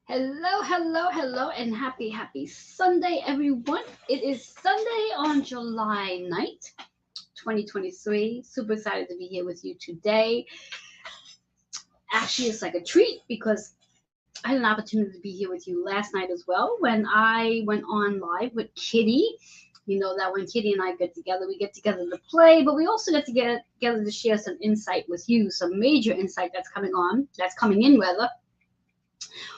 Hello, hello, hello, and happy Sunday, everyone. It is Sunday on July 9th, 2023. Super excited to be here with you today. Actually, it's like a treat because I had an opportunity to be here with you last night as well when I went on live with Kitty. You know that when Kitty and I get together, we get together to play, but we also get together to share some insight with you, some major insight that's coming in rather.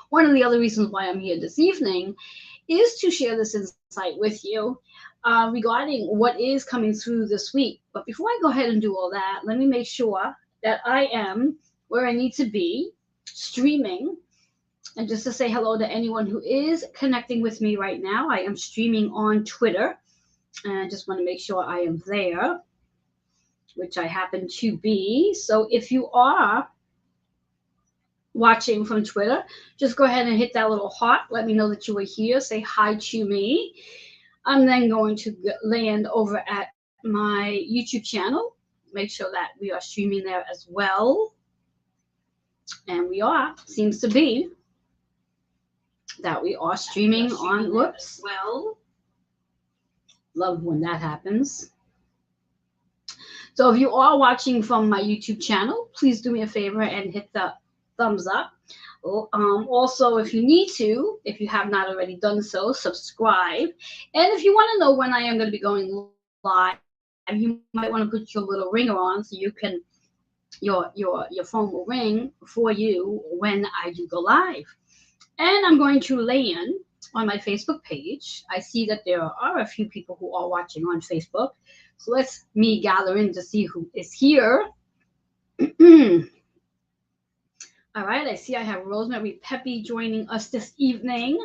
One of the other reasons why I'm here this evening is to share this insight with you regarding what is coming through this week. But before I go ahead and do all that, let me make sure that I am where I need to be streaming. And just to say hello to anyone who is connecting with me right now, I am streaming on Twitter. And I just want to make sure I am there, which I happen to be. So if you are watching from Twitter, just go ahead and hit that little heart. Let me know that you were here. Say hi to me. I'm then going to land over at my YouTube channel. Make sure that we are streaming there as well. And we are, seems to be that we are streaming on, whoops. Well, love when that happens. So if you are watching from my YouTube channel, please do me a favor and hit the thumbs up. Also, if you need to, if you have not already done so, subscribe. And if you want to know when I am going to be going live, you might want to put your little ringer on so you can your phone will ring for you when I do go live. And I'm going to land on my Facebook page. I see that there are a few people who are watching on Facebook. So let's me gather in to see who is here. All right, I see I have Rosemary Peppy joining us this evening,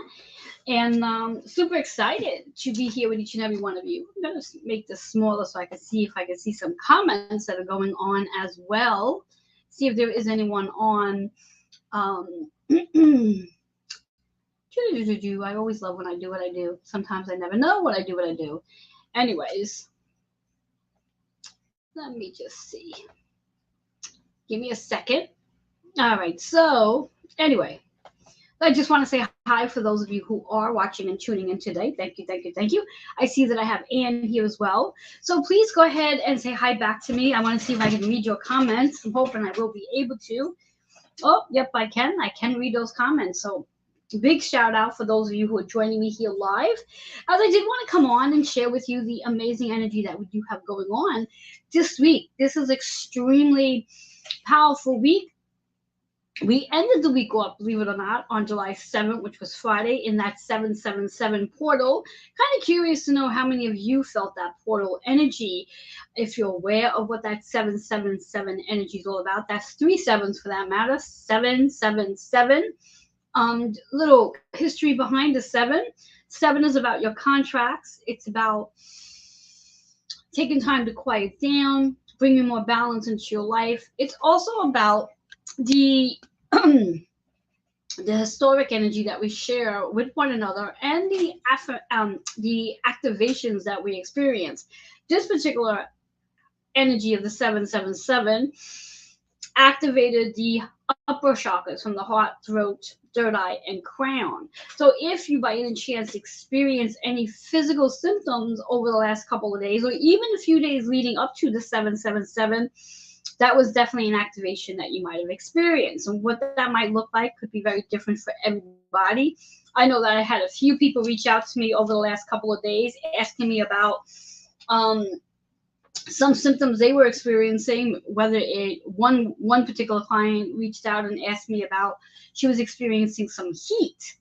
and super excited to be here with each and every one of you. I'm going to make this smaller so I can see if I can see some comments that are going on as well. See if there is anyone on. I always love when I do what I do. Sometimes I never know what I do. Anyways, let me just see. Give me a second. All right, so anyway, I just want to say hi for those of you who are watching and tuning in today. Thank you, thank you, thank you. I see that I have Anne here as well. So please go ahead and say hi back to me. I want to see if I can read your comments. I'm hoping I will be able to. Oh, yep, I can. I can read those comments. So big shout out for those of you who are joining me here live. As I did want to come on and share with you the amazing energy that we do have going on this week. This is extremely powerful week. We ended the week off, believe it or not, on July 7th, which was Friday, in that 777 portal. Kind of curious to know how many of you felt that portal energy. If you're aware of what that 777 energy is all about, that's three sevens for that matter. 777. Little history behind the seven. Seven is about your contracts. It's about taking time to quiet down, bringing more balance into your life. It's also about the the historic energy that we share with one another and the activations that we experience. This particular energy of the 777 activated the upper chakras from the heart, throat, third eye, and crown. So if you by any chance experience any physical symptoms over the last couple of days or even a few days leading up to the 777, that was definitely an activation that you might have experienced. And what that might look like could be very different for everybody. I know that I had a few people reach out to me over the last couple of days asking me about some symptoms they were experiencing, whether one particular client reached out and asked me about she was experiencing some heat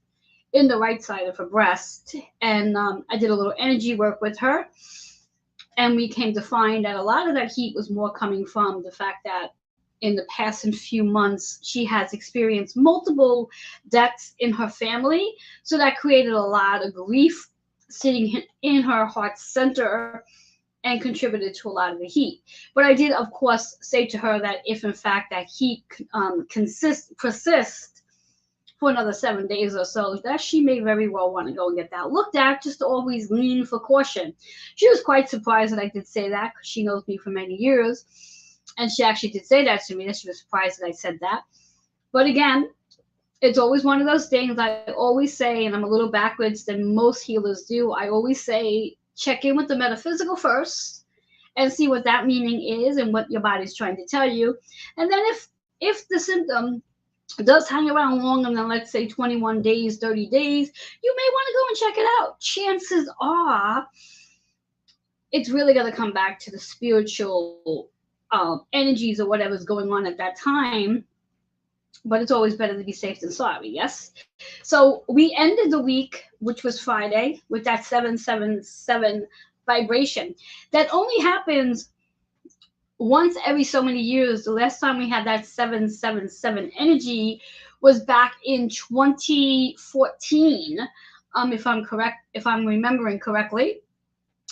in the right side of her breast. And I did a little energy work with her. And we came to find that a lot of that heat was more coming from the fact that in the past few months, she has experienced multiple deaths in her family. So that created a lot of grief sitting in her heart center and contributed to a lot of the heat. But I did, of course, say to her that if in fact that heat persists for another 7 days or so, that she may very well want to go and get that looked at, just to always lean for caution. She was quite surprised that I did say that because she knows me for many years. And she actually did say that to me, that she was surprised that I said that. But again, It's always one of those things I always say, and I'm a little backwards than most healers do. I always say, check in with the metaphysical first and see what that meaning is and what your body's trying to tell you. And then if the symptom does hang around longer than, let's say, 21 days, 30 days, you may want to go and check it out. Chances are it's really going to come back to the spiritual energies or whatever's going on at that time. But it's always better to be safe than sorry, yes? So we ended the week, which was Friday, with that 777 vibration. That only happens once every so many years. The last time we had that 777 energy was back in 2014, if I'm correct, if I'm remembering correctly.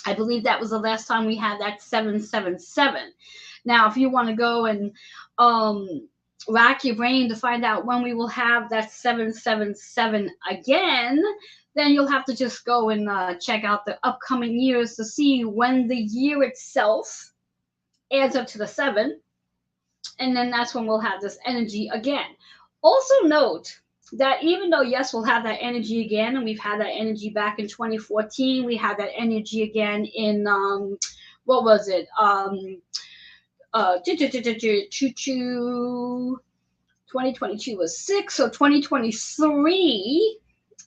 I believe that was the last time we had that 777. Now, if you want to go and rack your brain to find out when we will have that 777 again, then you'll have to just go and check out the upcoming years to see when the year itself adds up to the 7, and then that's when we'll have this energy again. Also note that even though, yes, we'll have that energy again, and we've had that energy back in 2014, we had that energy again in what was it, 2022 was 6, so 2023,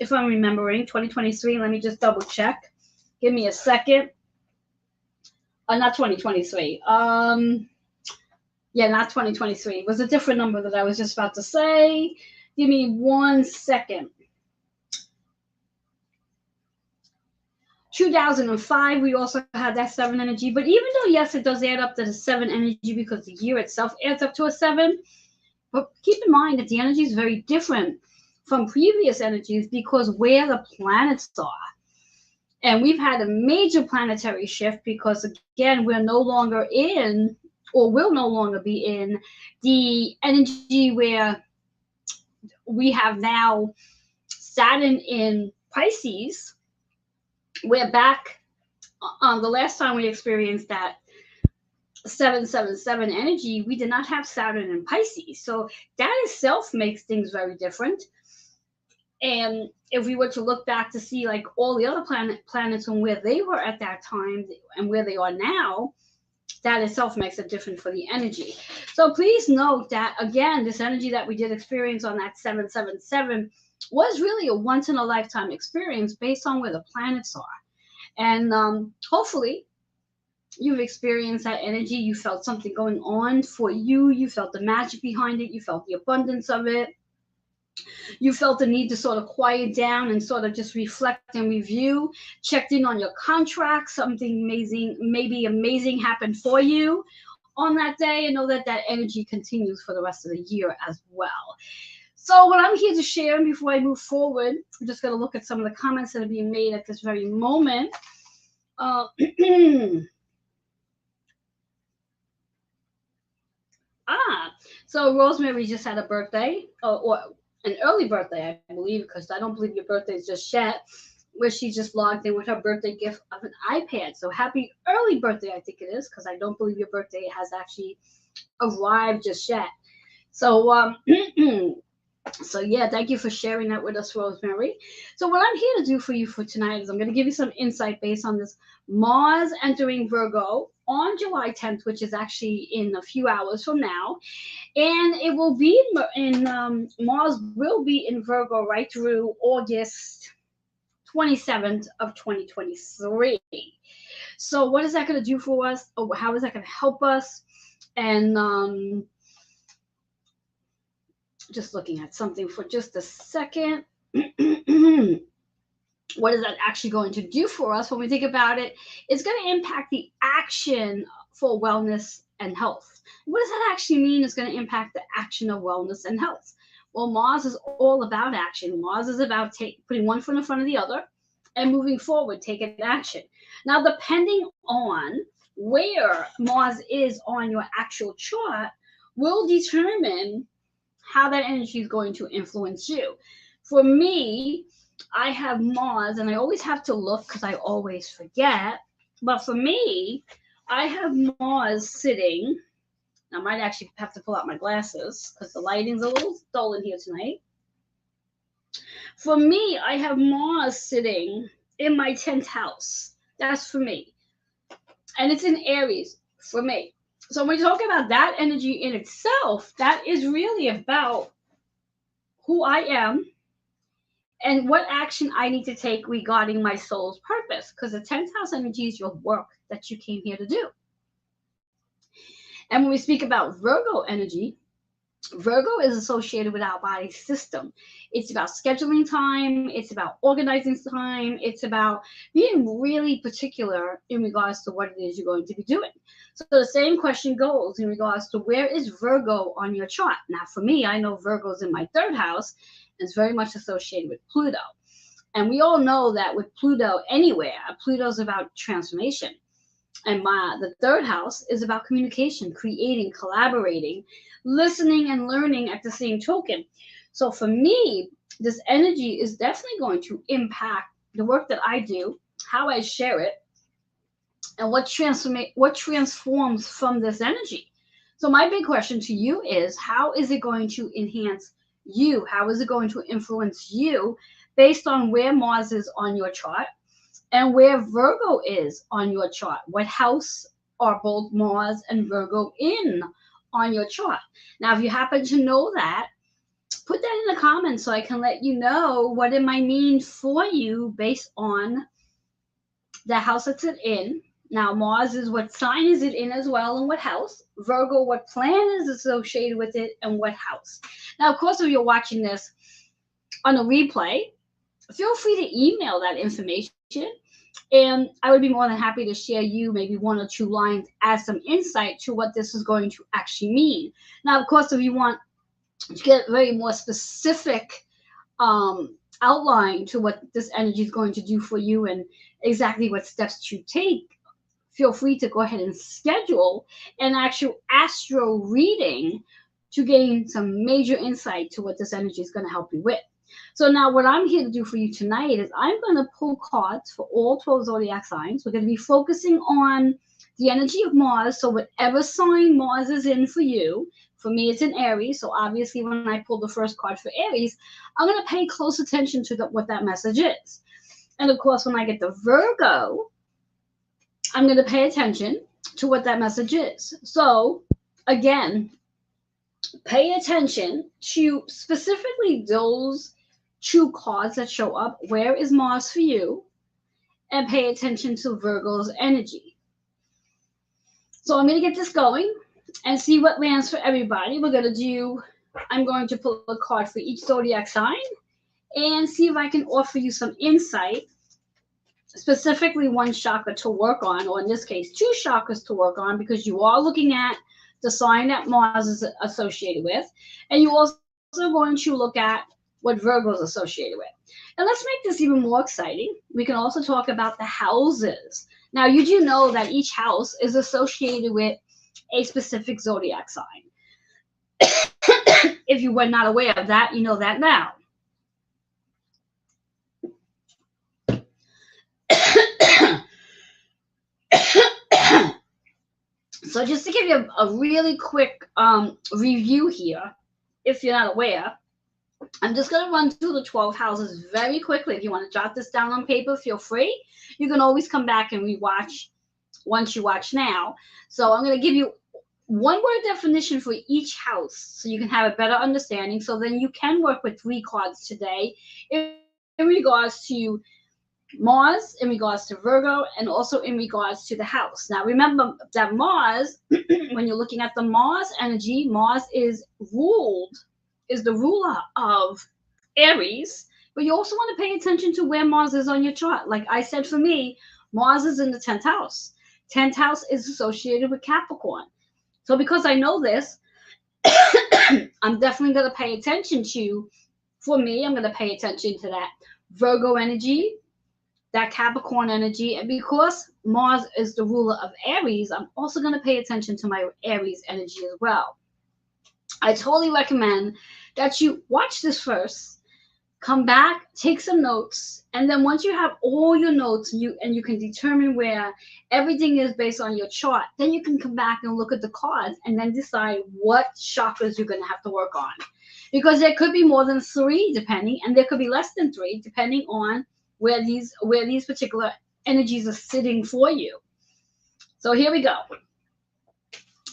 if I'm remembering, 2023, let me just double check. Give me a second. Not 2023. Yeah, not 2023. It was a different number that I was just about to say. Give me 1 second. 2005, we also had that 7 energy. But even though, yes, it does add up to the 7 energy because the year itself adds up to a 7, but keep in mind that the energy is very different from previous energies because where the planets are. And we've had a major planetary shift because, again, we're no longer in, or will no longer be in, the energy where we have now Saturn in Pisces. We're back on the last time we experienced that 777 energy, we did not have Saturn in Pisces. So that itself makes things very different. And if we were to look back to see like all the other planets and where they were at that time and where they are now, that itself makes it different for the energy. So please note that, again, this energy that we did experience on that 777 was really a once in a lifetime experience based on where the planets are. And hopefully you've experienced that energy. You felt something going on for you. You felt the magic behind it. You felt the abundance of it. You felt the need to sort of quiet down and sort of just reflect and review, checked in on your contract, something amazing, maybe amazing happened for you on that day, and know that that energy continues for the rest of the year as well. So what I'm here to share, and before I move forward, I'm just going to look at some of the comments that are being made at this very moment. So Rosemary just had a birthday, or an early birthday, I believe, because I don't believe your birthday is just yet, where she just logged in with her birthday gift of an iPad. So happy early birthday, I think it is, because I don't believe your birthday has actually arrived just yet. So, so yeah, thank you for sharing that with us, Rosemary. So what I'm here to do for you for tonight is I'm going to give you some insight based on this Mars entering Virgo on July 10th, which is actually in a few hours from now. And it will be in Mars will be in Virgo right through August 27th of 2023. So what is that going to do for us? Or how is that going to help us? And just looking at something for just a second. What is that actually going to do for us when we think about it? It's going to impact the action for wellness and health. What does that actually mean? It's going to impact the action of wellness and health. Well, Mars is all about action. Mars is about putting one foot in front of the other and moving forward, taking action. Now, depending on where Mars is on your actual chart will determine how that energy is going to influence you. For me, I have Mars, and I always have to look because I always forget. But for me, I have Mars sitting. I might actually have to pull out my glasses because the lighting's a little dull in here tonight. For me, I have Mars sitting in my 10th house. That's for me. And it's in Aries for me. So when we talk about that energy in itself, that is really about who I am and what action I need to take regarding my soul's purpose. Because the 10th house energy is your work that you came here to do. And when we speak about Virgo energy, Virgo is associated with our body system. It's about scheduling time, it's about organizing time, it's about being really particular in regards to what it is you're going to be doing. So the same question goes in regards to where is Virgo on your chart. Now, for me, I know Virgo's in my 3rd house. It's very much associated with Pluto. And we all know that with Pluto anywhere, Pluto's about transformation. And the 3rd house is about communication, creating, collaborating, listening, and learning at the same token. So for me, this energy is definitely going to impact the work that I do, how I share it, and what transforms from this energy. So my big question to you is, how is it going to enhance you? How is it going to influence you based on where Mars is on your chart and where Virgo is on your chart? What house are both Mars and Virgo in on your chart? Now, if you happen to know that, put that in the comments so I can let you know what it might mean for you based on the house it's in. Now, Mars is what sign is it in as well and what house. Virgo, what plan is associated with it and what house. Now, of course, if you're watching this on a replay, feel free to email that information. And I would be more than happy to share you maybe 1 or 2 lines as some insight to what this is going to actually mean. Now, of course, if you want to get very more specific outline to what this energy is going to do for you and exactly what steps to take, feel free to go ahead and schedule an actual astro reading to gain some major insight to what this energy is going to help you with. So now what I'm here to do for you tonight is I'm going to pull cards for all 12 zodiac signs. We're going to be focusing on the energy of Mars. So whatever sign Mars is in for you, for me it's in Aries. So obviously when I pull the first card for Aries, I'm going to pay close attention to what that message is. And of course, when I get the Virgo, I'm going to pay attention to what that message is. So again, pay attention to specifically those 2 cards that show up. Where is Mars for you? And pay attention to Virgo's energy. So I'm going to get this going and see what lands for everybody. I'm going to pull a card for each zodiac sign and see if I can offer you some insight, specifically 1 chakra to work on, or in this case, 2 chakras to work on, because you are looking at the sign that Mars is associated with, and you also going to look at what Virgo is associated with. And let's make this even more exciting. We can also talk about the houses. Now, you do know that each house is associated with a specific zodiac sign. If you were not aware of that, you know that now. So just to give you a really quick review here, if you're not aware, I'm just going to run through the 12 houses very quickly. If you want to jot this down on paper, feel free. You can always come back and rewatch once you watch now. So I'm going to give you 1-word definition for each house so you can have a better understanding. So then you can work with 3 cards today in regards to Mars, in regards to Virgo, and also in regards to the house. Now, remember that Mars, when you're looking at the Mars energy, Mars is the ruler of Aries, but you also want to pay attention to where Mars is on your chart. Like I said, for me, Mars is in the 10th house. 10th house is associated with Capricorn. So because I know this, I'm definitely going to pay attention to, for me, I'm going to pay attention to that Virgo energy, that Capricorn energy. And because Mars is the ruler of Aries, I'm also going to pay attention to my Aries energy as well. I totally recommend that you watch this first, come back, take some notes, and then once you have all your notes and you can determine where everything is based on your chart, then you can come back and look at the cards and then decide what chakras you're going to have to work on. because there could be more than three depending, and there could be less than three depending on where these particular energies are sitting for you. So here we go.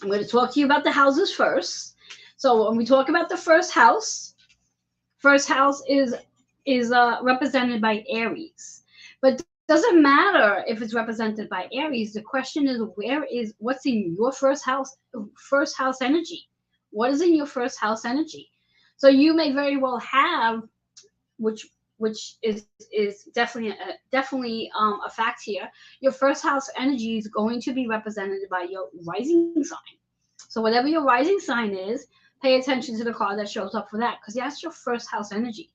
I'm going to talk to you about the houses first. So when we talk about the first house is represented by Aries, but doesn't matter if it's represented by Aries. The question is, what's in your first house energy? What is in your first house energy? So you may very well have, which is definitely a fact here. Your first house energy is going to be represented by your rising sign. So whatever your rising sign is, pay attention to the card that shows up for that, because that's your first house energy.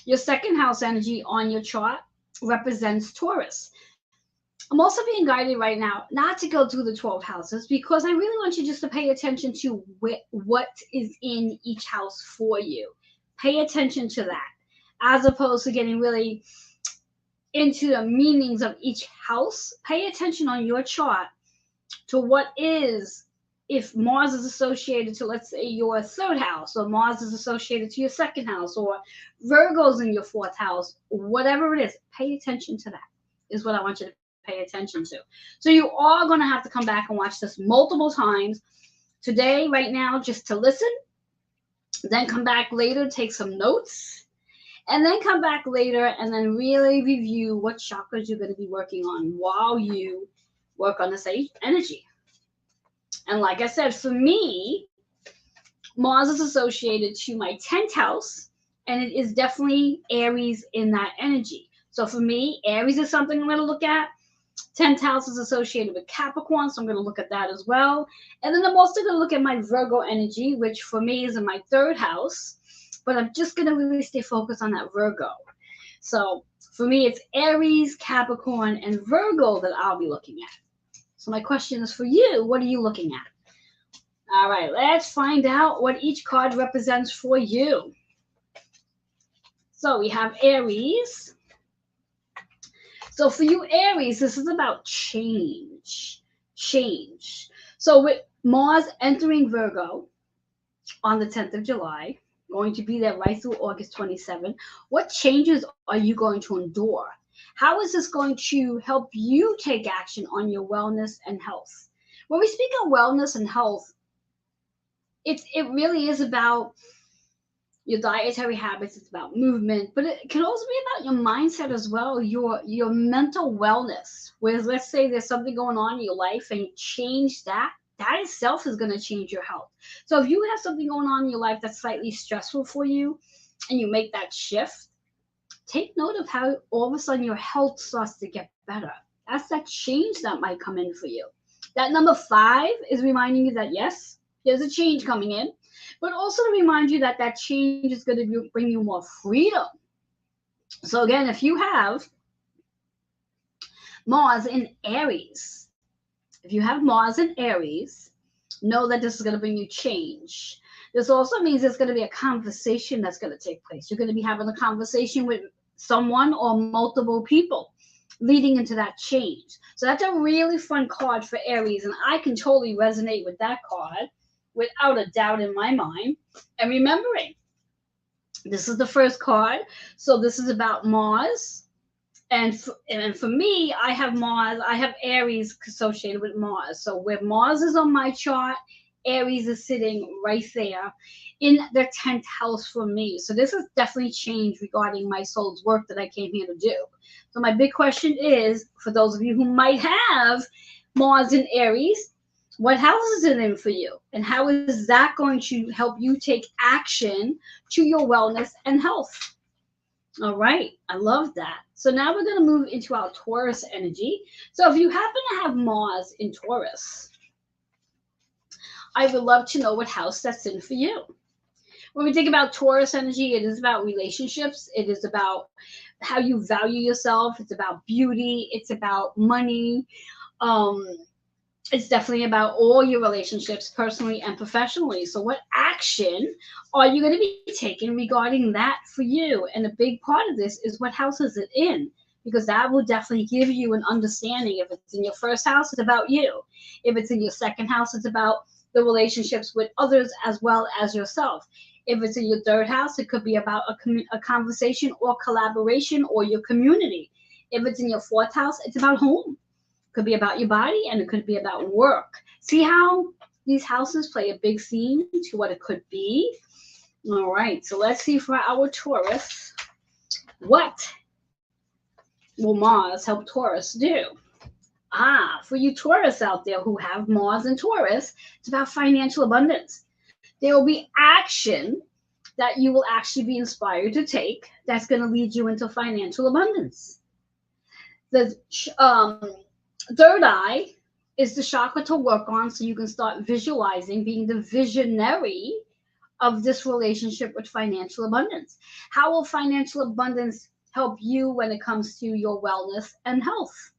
Your second house energy on your chart represents Taurus. I'm also being guided right now not to go through the 12 houses, because I really want you just to pay attention to what is in each house for you. Pay attention to that, as opposed to getting really into the meanings of each house. Pay attention on your chart to what is, if Mars is associated to, let's say, your third house, or Mars is associated to your second house, or Virgo's in your fourth house, whatever it is, pay attention to that, is what I want you to pay attention to. So you are going to have to come back and watch this multiple times today, right now, just to listen. Then come back later, take some notes, and then come back later and then really review what chakras you're going to be working on while you work on this energy. And like I said, for me, Mars is associated to my 10th house, and it is definitely Aries in that energy. So for me, Aries is something I'm going to look at. 10th house is associated with Capricorn, so I'm going to look at that as well. And then I'm also going to look at my Virgo energy, which for me is in my third house. But I'm just going to really stay focused on that Virgo. So for me, it's Aries, Capricorn, and Virgo that I'll be looking at. So my question is for you, what are you looking at? All right, let's find out what each card represents for you. So we have Aries. So for you, Aries, this is about change. So with Mars entering Virgo on the 10th of July, going to be there right through August 27, what changes are you going to endure? How is this going to help you take action on your wellness and health? When we speak of wellness and health, it really is about your dietary habits. It's about movement, but it can also be about your mindset as well, your mental wellness. Whereas, let's say there's something going on in your life and you change that itself is going to change your health. So if you have something going on in your life that's slightly stressful for you and you make that shift, take note of how all of a sudden your health starts to get better. That's that change that might come in for you. That number 5 is reminding you that, yes, there's a change coming in, but also to remind you that that change is going to bring you more freedom. So again, if you have Mars in Aries, know that this is going to bring you change. This also means there's going to be a conversation that's going to take place. You're going to be having a conversation with someone or multiple people leading into that change. So that's a really fun card for Aries, and I can totally resonate with that card without a doubt in my mind. And remembering, this is the first card, so this is about Mars. And for me, I have Aries associated with Mars. So where Mars is on my chart, Aries is sitting right there in the 10th house for me. So this has definitely changed regarding my soul's work that I came here to do. So my big question is, for those of you who might have Mars in Aries, what house is it in for you? And how is that going to help you take action to your wellness and health? All right, I love that. So now we're going to move into our Taurus energy. So if you happen to have Mars in Taurus, I would love to know what house that's in for you. When we think about Taurus energy, it is about relationships. It is about how you value yourself. It's about beauty. It's about money. It's definitely about all your relationships, personally and professionally. So what action are you going to be taking regarding that for you? And a big part of this is, what house is it in? Because that will definitely give you an understanding. If it's in your first house, it's about you. If it's in your second house, it's about the relationships with others as well as yourself. If it's in your third house, it could be about a conversation or collaboration or your community. If it's in your fourth house, it's about home. It could be about your body and it could be about work. See how these houses play a big scene to what it could be? All right, so let's see for our Taurus, what will Mars help Taurus do? For you Taurus out there who have Mars and Taurus, it's about financial abundance. There will be action that you will actually be inspired to take that's going to lead you into financial abundance. The third eye is the chakra to work on so you can start visualizing, being the visionary of this relationship with financial abundance. How will financial abundance help you when it comes to your wellness and health?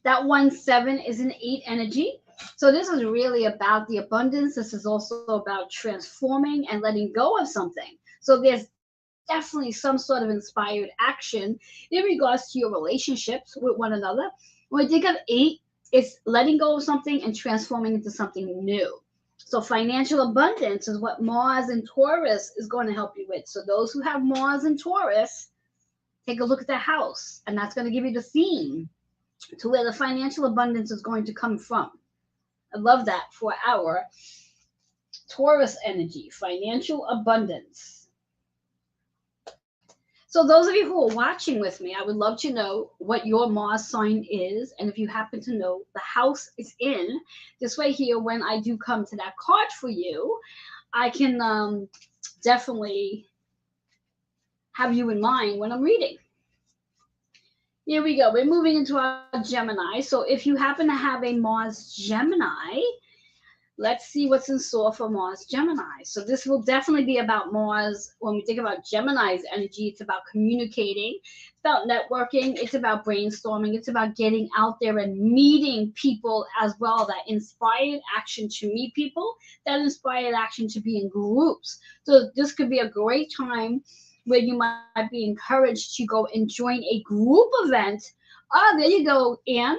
That 1-7 is an 8 energy. So this is really about the abundance. This is also about transforming and letting go of something. So there's definitely some sort of inspired action in regards to your relationships with one another. When we think of 8, it's letting go of something and transforming into something new. So financial abundance is what Mars and Taurus is going to help you with. So those who have Mars and Taurus, take a look at the house, and that's going to give you the theme to where the financial abundance is going to come from. I love that for our Taurus energy, financial abundance. So those of you who are watching with me, I would love to know what your Mars sign is. And if you happen to know the house it's in, this way here, when I do come to that card for you, I can definitely have you in mind when I'm reading. Here we go. We're moving into our Gemini. So if you happen to have a Mars Gemini, let's see what's in store for Mars Gemini. So this will definitely be about Mars. When we think about Gemini's energy, it's about communicating, it's about networking, it's about brainstorming, it's about getting out there and meeting people as well. That inspired action to meet people, that inspired action to be in groups. So this could be a great time where you might be encouraged to go and join a group event. There you go, Anne.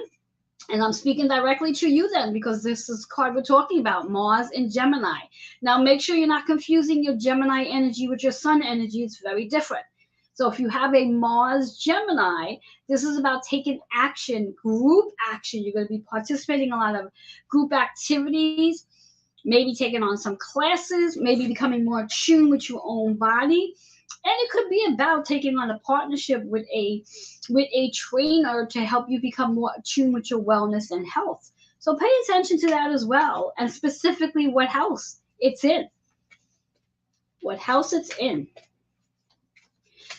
And I'm speaking directly to you then, because this is card we're talking about, Mars and Gemini. Now, make sure you're not confusing your Gemini energy with your Sun energy. It's very different. So if you have a Mars Gemini, this is about taking action, group action. You're going to be participating in a lot of group activities, maybe taking on some classes, maybe becoming more attuned with your own body. And it could be about taking on a partnership with a trainer to help you become more attuned with your wellness and health. So pay attention to that as well, and specifically what house it's in. What house it's in.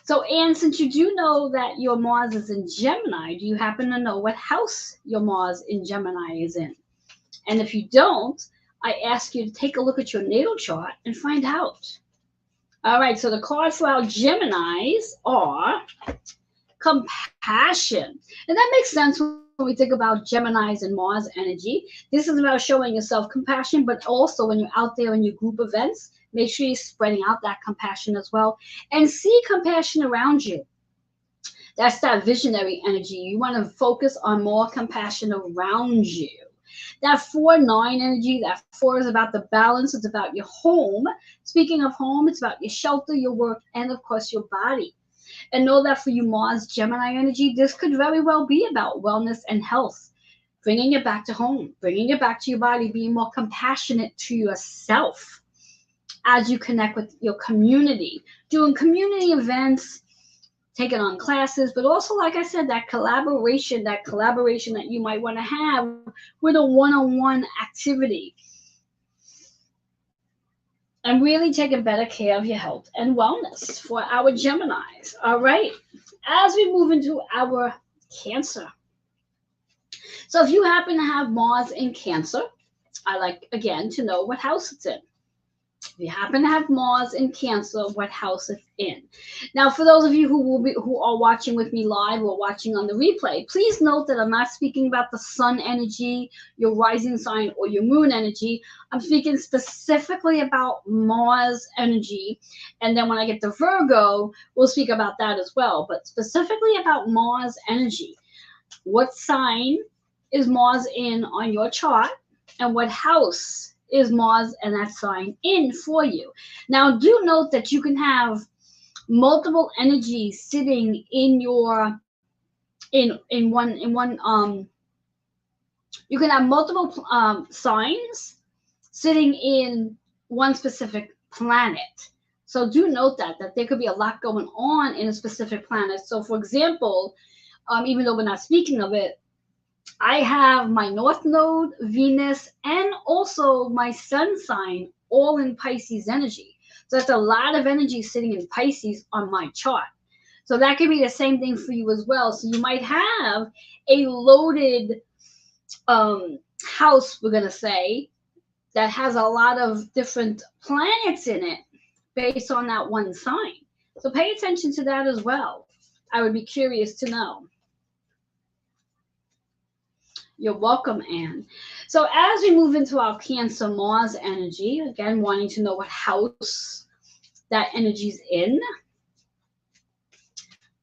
So, Anne, since you do know that your Mars is in Gemini, do you happen to know what house your Mars in Gemini is in? And if you don't, I ask you to take a look at your natal chart and find out. All right, so the cards for our Geminis are compassion. And that makes sense when we think about Geminis and Mars energy. This is about showing yourself compassion, but also when you're out there in your group events, make sure you're spreading out that compassion as well. And see compassion around you. That's that visionary energy. You want to focus on more compassion around you. That 4-9 energy, that 4 is about the balance. It's about your home. Speaking of home, it's about your shelter, your work, and of course your body. And know that for you Mars Gemini energy, this could very well be about wellness and health. Bringing it back to home, bringing it back to your body, being more compassionate to yourself as you connect with your community. Doing community events, taking on classes, but also, like I said, that collaboration that you might want to have with a one-on-one activity. And really taking better care of your health and wellness for our Geminis. All right. As we move into our Cancer. So if you happen to have Mars in Cancer, I like, again, to know what house it's in. If you happen to have Mars in Cancer, what house it's in. Now, for those of you who are watching with me live or watching on the replay, please note that I'm not speaking about the Sun energy, your rising sign, or your moon energy. I'm speaking specifically about Mars energy. And then when I get to Virgo, we'll speak about that as well. But specifically about Mars energy. What sign is Mars in on your chart? And what house is Mars and that sign in for you. Now, do note that you can have multiple energies sitting in your in one you can have multiple signs sitting in one specific planet. So do note that there could be a lot going on in a specific planet. So for example, even though we're not speaking of it, I have my North Node, Venus, and also my Sun sign all in Pisces energy. So that's a lot of energy sitting in Pisces on my chart. So that could be the same thing for you as well. So you might have a loaded house, we're going to say, that has a lot of different planets in it based on that one sign. So pay attention to that as well. I would be curious to know. You're welcome, Anne. So as we move into our Cancer Mars energy, again, wanting to know what house that energy's in.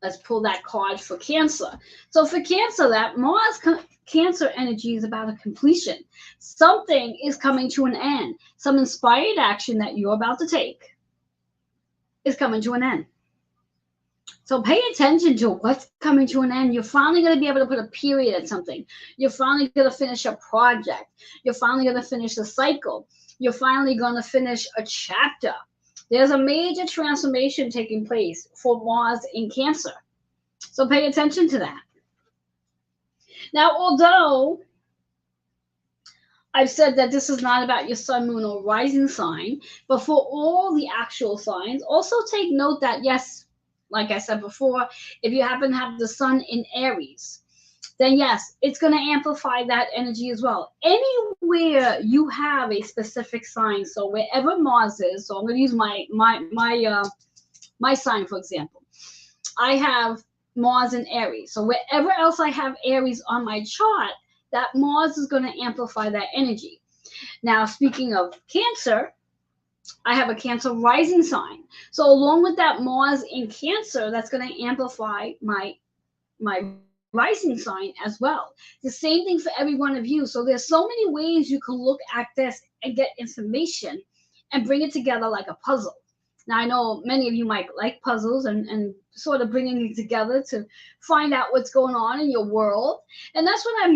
Let's pull that card for Cancer. So for Cancer, that Mars Cancer energy is about a completion. Something is coming to an end. Some inspired action that you're about to take is coming to an end. So pay attention to what's coming to an end. You're finally going to be able to put a period at something. You're finally going to finish a project. You're finally going to finish a cycle. You're finally going to finish a chapter. There's a major transformation taking place for Mars in Cancer. So pay attention to that. Now, although I've said that this is not about your sun, moon, or rising sign, but for all the actual signs, also take note that, yes, like I said before, if you happen to have the sun in Aries, then yes, it's going to amplify that energy as well. Anywhere you have a specific sign, so wherever Mars is, so I'm going to use my sign, for example. I have Mars in Aries. So wherever else I have Aries on my chart, that Mars is going to amplify that energy. Now, speaking of Cancer, I have a Cancer rising sign. So along with that Mars in Cancer, that's going to amplify my rising sign as well. The same thing for every one of you. So there's so many ways you can look at this and get information and bring it together like a puzzle. Now, I know many of you might like puzzles and sort of bringing it together to find out what's going on in your world. And that's what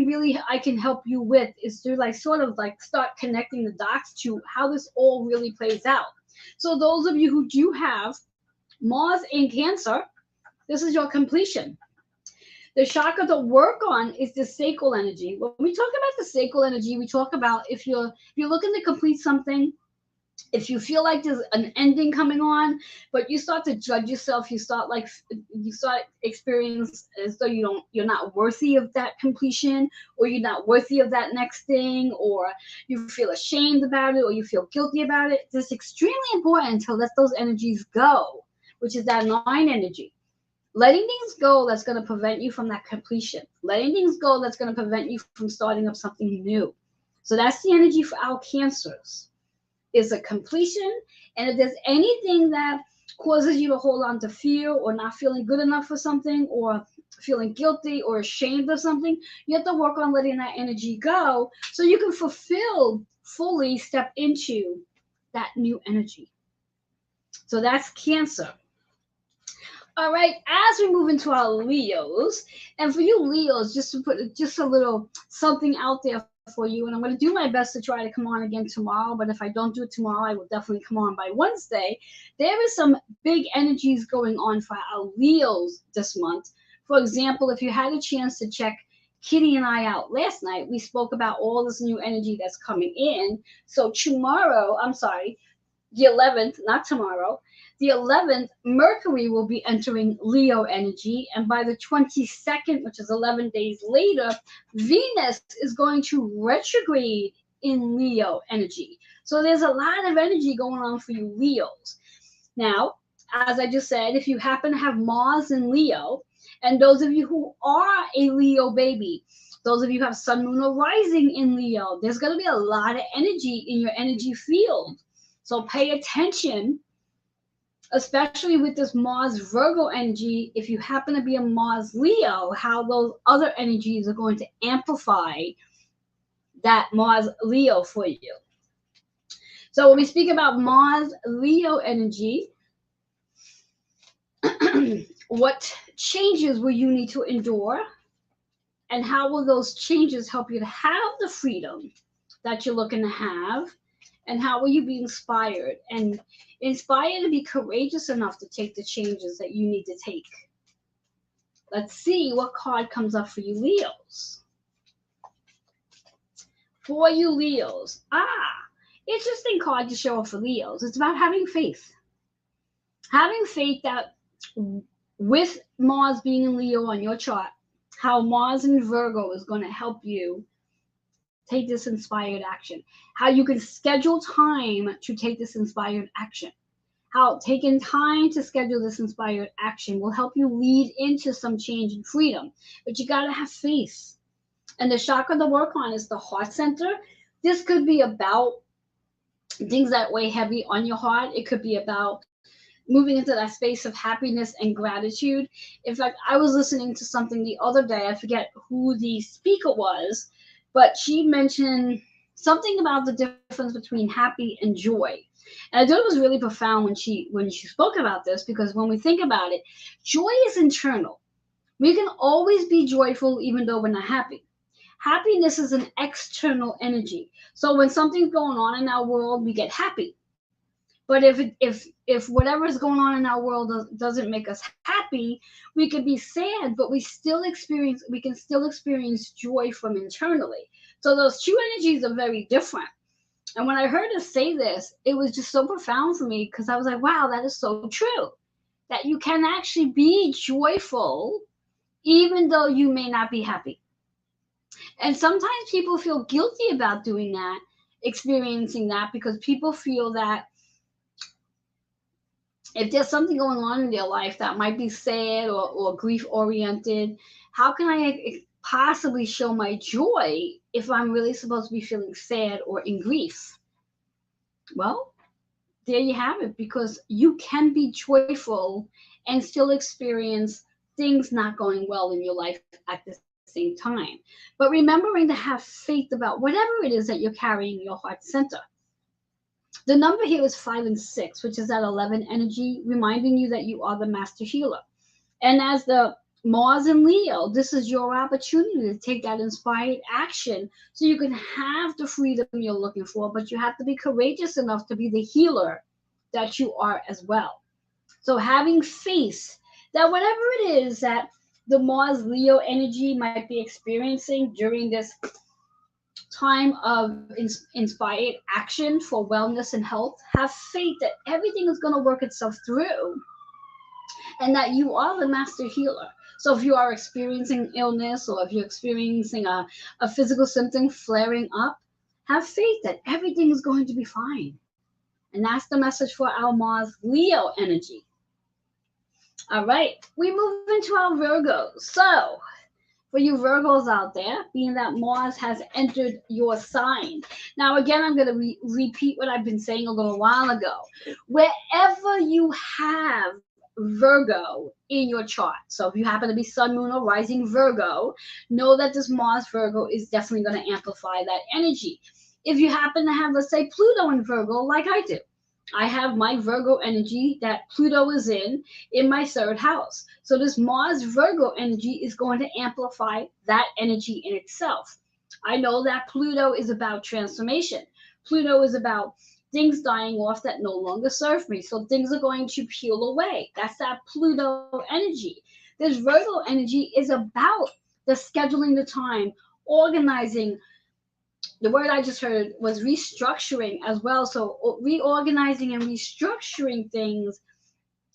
I can help you with, is to sort of start connecting the dots to how this all really plays out. So those of you who do have Mars in Cancer, this is your completion. The chakra to work on is the sacral energy. When we talk about the sacral energy, we talk about if you're looking to complete something, if you feel like there's an ending coming on, but you start to judge yourself, you start experience as though you're not worthy of that completion, or you're not worthy of that next thing, or you feel ashamed about it, or you feel guilty about it. It's extremely important to let those energies go, which is that 9 energy. Letting things go that's going to prevent you from that completion. Letting things go that's going to prevent you from starting up something new. So that's the energy for our Cancers, is a completion. And if there's anything that causes you to hold on to fear, or not feeling good enough for something, or feeling guilty or ashamed of something, you have to work on letting that energy go so you can fully step into that new energy. So that's Cancer. All right, as we move into our Leos, and for you Leos, just to put just a little something out there for you, and I'm going to do my best to try to come on again tomorrow, but if I don't do it tomorrow, I will definitely come on by Wednesday. There is some big energies going on for our Leos this month. For example, if you had a chance to check Kitty and I out last night, we spoke about all this new energy that's coming in. So tomorrow, the 11th, not tomorrow, the 11th, Mercury will be entering Leo energy. And by the 22nd, which is 11 days later, Venus is going to retrograde in Leo energy. So there's a lot of energy going on for you Leos. Now, as I just said, if you happen to have Mars in Leo, and those of you who are a Leo baby, those of you who have Sun, Moon, or Rising in Leo, there's going to be a lot of energy in your energy field. So pay attention, especially with this Mars Virgo energy, if you happen to be a Mars Leo, how those other energies are going to amplify that Mars Leo for you. So when we speak about Mars Leo energy, what changes will you need to endure, and how will those changes help you to have the freedom that you're looking to have, and how will you be inspired to be courageous enough to take the changes that you need to take? Let's see what card comes up for you Leos. For you Leos, interesting card to show up for Leos. It's about having faith. Having faith that with Mars being in Leo on your chart, how Mars in Virgo is going to help you take this inspired action. How you can schedule time to take this inspired action. How taking time to schedule this inspired action will help you lead into some change and freedom. But you got to have faith. And the chakra to work on is the heart center. This could be about things that weigh heavy on your heart. It could be about moving into that space of happiness and gratitude. In fact, I was listening to something the other day. I forget who the speaker was, but she mentioned something about the difference between happy and joy. And I thought it was really profound when she spoke about this, because when we think about it, joy is internal. We can always be joyful even though we're not happy. Happiness is an external energy. So when something's going on in our world, we get happy. But if whatever is going on in our world doesn't make us happy, we could be sad, but we can still experience joy from internally. So those two energies are very different. And when I heard her say this, it was just so profound for me, because I was like, wow, that is so true. That you can actually be joyful even though you may not be happy. And sometimes people feel guilty about doing that, experiencing that, because people feel that if there's something going on in their life that might be sad or grief oriented, how can I possibly show my joy if I'm really supposed to be feeling sad or in grief? Well, there you have it, because you can be joyful and still experience things not going well in your life at the same time. But remembering to have faith about whatever it is that you're carrying in your heart center. The number here is 5 and 6, which is that 11 energy, reminding you that you are the master healer. And as the Mars and Leo, this is your opportunity to take that inspired action so you can have the freedom you're looking for, but you have to be courageous enough to be the healer that you are as well. So having faith that whatever it is that the Mars Leo energy might be experiencing during this time of inspired action for wellness and health, have faith that everything is going to work itself through and that you are the master healer. So if you are experiencing illness, or if you're experiencing a physical symptom flaring up, have faith that everything is going to be fine. And that's the message for our Mars Leo energy. All right, we move into our Virgos. So for you Virgos out there, being that Mars has entered your sign. Now, again, I'm going to repeat what I've been saying a little while ago. Wherever you have Virgo in your chart, so if you happen to be Sun, Moon, or Rising Virgo, know that this Mars Virgo is definitely going to amplify that energy. If you happen to have, let's say, Pluto in Virgo, like I do, I have my Virgo energy that Pluto is in my third house. So this Mars Virgo energy is going to amplify that energy in itself. I know that Pluto is about transformation. Pluto is about things dying off that no longer serve me. So things are going to peel away. That's that Pluto energy. This Virgo energy is about the scheduling the time, organizing. The word I just heard was restructuring as well. So reorganizing and restructuring things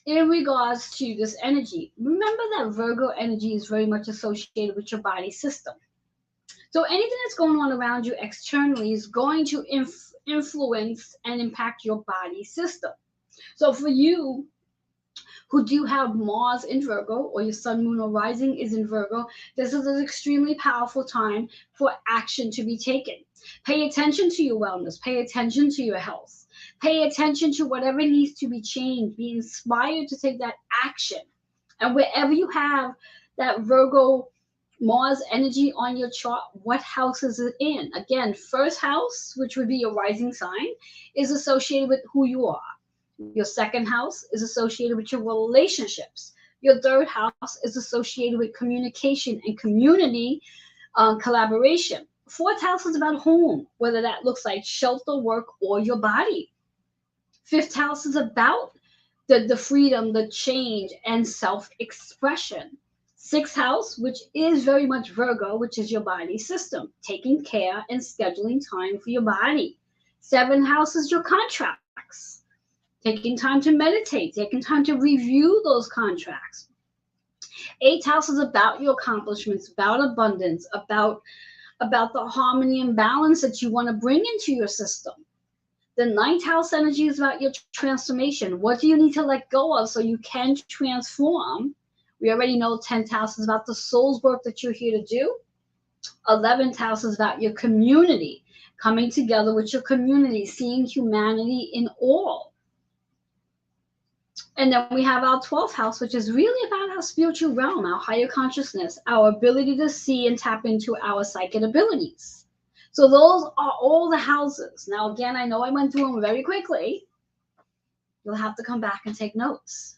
in regards to this energy. Remember that Virgo energy is very much associated with your body system. So anything that's going on around you externally is going to influence and impact your body system. So for you who do have Mars in Virgo, or your Sun, Moon, or Rising is in Virgo, this is an extremely powerful time for action to be taken. Pay attention to your wellness. Pay attention to your health. Pay attention to whatever needs to be changed. Be inspired to take that action. And wherever you have that Virgo Mars energy on your chart, what house is it in? Again, first house, which would be your rising sign, is associated with who you are. Your second house is associated with your relationships. Your third house is associated with communication and community collaboration. Fourth house is about home, whether that looks like shelter, work, or your body. Fifth house is about the freedom, the change, and self expression. Sixth house, which is very much Virgo, which is your body system, taking care and scheduling time for your body. Seventh house is your contracts, taking time to meditate, taking time to review those contracts. Eighth house is about your accomplishments, about abundance, about the harmony and balance that you want to bring into your system. The ninth house energy is about your transformation. What do you need to let go of so you can transform? We already know 10th house is about the soul's work that you're here to do. 11th house is about your community, coming together with your community, seeing humanity in all. And then we have our 12th house, which is really about our spiritual realm, our higher consciousness, our ability to see and tap into our psychic abilities. So those are all the houses. Now, again, I know I went through them very quickly. You'll have to come back and take notes.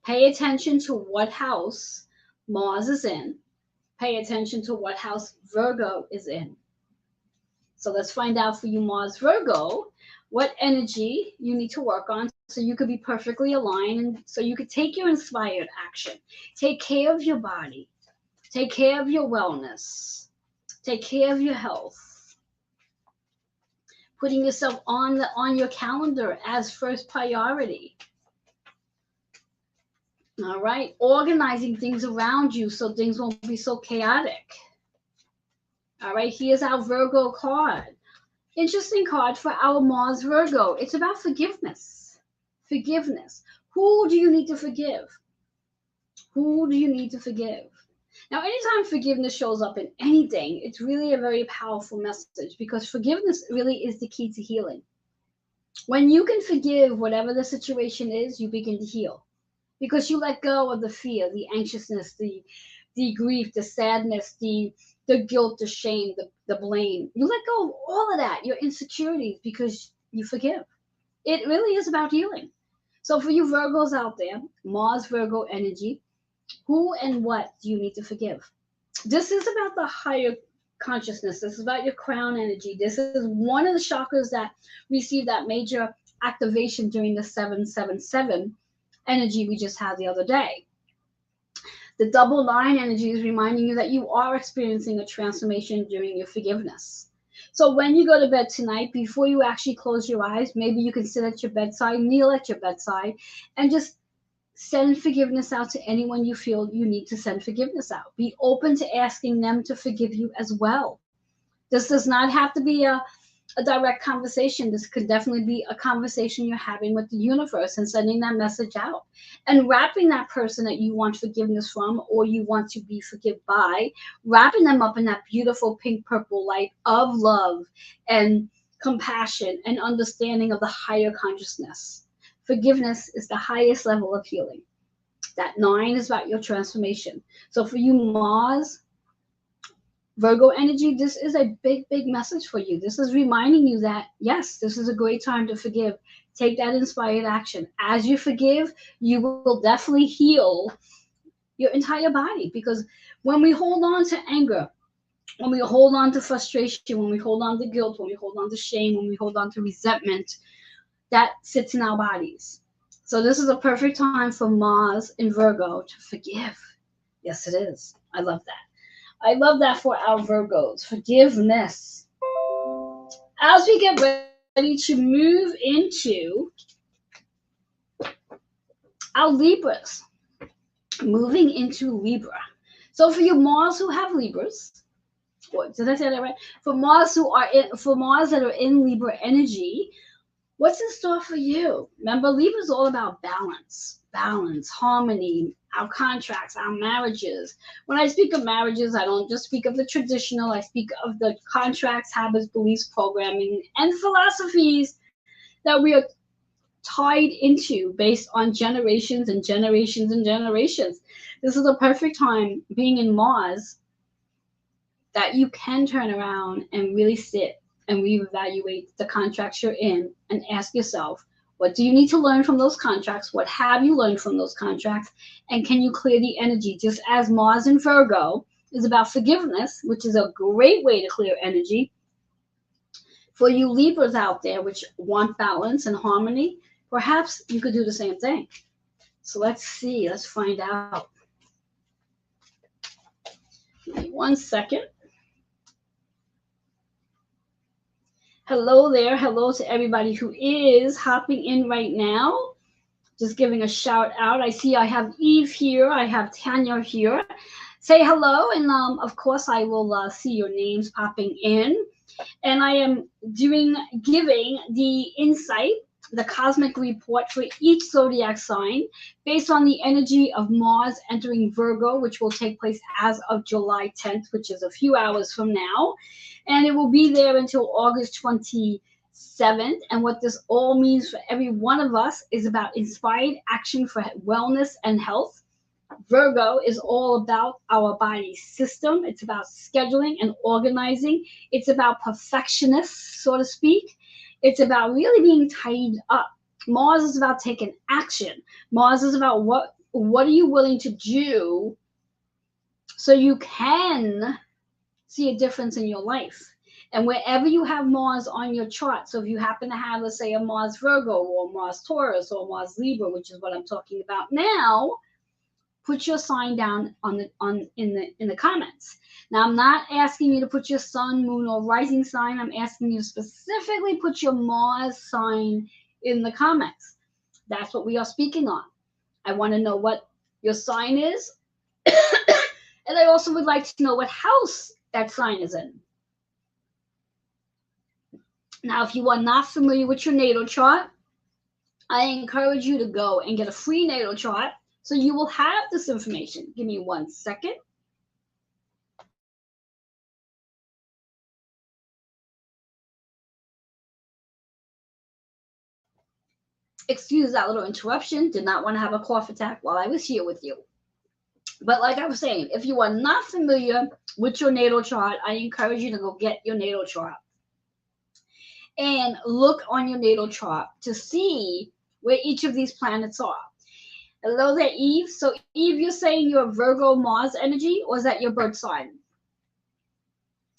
Pay attention to what house Mars is in. Pay attention to what house Virgo is in. So let's find out for you, Mars Virgo, what energy you need to work on so you could be perfectly aligned and so you could take your inspired action. Take care of your body. Take care of your wellness. Take care of your health. Putting yourself on your calendar as first priority. All right, organizing things around you so things won't be so chaotic. All right, here's our Virgo card. Interesting card for our Mars Virgo. It's about forgiveness. Forgiveness. Who do you need to forgive? Who do you need to forgive? Now, anytime forgiveness shows up in anything, it's really a very powerful message because forgiveness really is the key to healing. When you can forgive whatever the situation is, you begin to heal because you let go of the fear, the anxiousness, the grief, the sadness, the guilt, the shame, the blame. You let go of all of that, your insecurities, because you forgive. It really is about healing. So for you Virgos out there, Mars Virgo energy, who and what do you need to forgive? This is about the higher consciousness. This is about your crown energy. This is one of the chakras that received that major activation during the 777 energy we just had the other day. The double line energy is reminding you that you are experiencing a transformation during your forgiveness. So when you go to bed tonight, before you actually close your eyes, maybe you can sit at your bedside, kneel at your bedside, and just send forgiveness out to anyone you feel you need to send forgiveness out. Be open to asking them to forgive you as well. This does not have to be a direct conversation. This could definitely be a conversation you're having with the universe and sending that message out and wrapping that person that you want forgiveness from or you want to be forgiven by, wrapping them up in that beautiful pink purple light of love and compassion and understanding of the higher consciousness. Forgiveness is the highest level of healing. That 9 is about your transformation. So for you Mars Virgo energy, this is a big, big message for you. This is reminding you that, yes, this is a great time to forgive. Take that inspired action. As you forgive, you will definitely heal your entire body. Because when we hold on to anger, when we hold on to frustration, when we hold on to guilt, when we hold on to shame, when we hold on to resentment, that sits in our bodies. So this is a perfect time for Mars in Virgo to forgive. Yes, it is. I love that. I love that for our Virgos. Forgiveness. As we get ready to move into our Libras. Moving into Libra. So for you Mars who have Libras, did I say that right? For Mars that are in Libra energy, what's in store for you? Remember, Libra is all about balance, harmony, our contracts, our marriages. When I speak of marriages, I don't just speak of the traditional. I speak of the contracts, habits, beliefs, programming, and philosophies that we are tied into based on generations and generations and generations. This is the perfect time being in Mars that you can turn around and really sit and reevaluate the contracts you're in and ask yourself, what do you need to learn from those contracts? What have you learned from those contracts? And can you clear the energy? Just as Mars in Virgo is about forgiveness, which is a great way to clear energy. For you Libras out there, which want balance and harmony, perhaps you could do the same thing. So let's see. Let's find out. Give me 1 second. Hello there. Hello to everybody who is hopping in right now. Just giving a shout out. I see I have Eve here. I have Tanya here. Say hello, and of course I will see your names popping in. And I am giving the insight, the cosmic report for each zodiac sign based on the energy of Mars entering Virgo, which will take place as of July 10th, which is a few hours from now. And it will be there until August 27th. And what this all means for every one of us is about inspired action for wellness and health. Virgo is all about our body system. It's about scheduling and organizing. It's about perfectionists, so to speak. It's about really being tied up. Mars is about taking action. Mars is about what are you willing to do so you can see a difference in your life. And wherever you have Mars on your chart, so if you happen to have, let's say, a Mars Virgo or Mars Taurus or Mars Libra, which is what I'm talking about now, put your sign down in the comments. Now, I'm not asking you to put your sun, moon, or rising sign. I'm asking you to specifically put your Mars sign in the comments. That's what we are speaking on. I want to know what your sign is. And I also would like to know what house that sign is in. Now, if you are not familiar with your natal chart, I encourage you to go and get a free natal chart so you will have this information. Give me 1 second. Excuse that little interruption. Did not want to have a cough attack while I was here with you. But like I was saying, if you are not familiar with your natal chart, I encourage you to go get your natal chart and look on your natal chart to see where each of these planets are. Hello there, Eve. So, Eve, you're saying you're Virgo Mars energy, or is that your birth sign?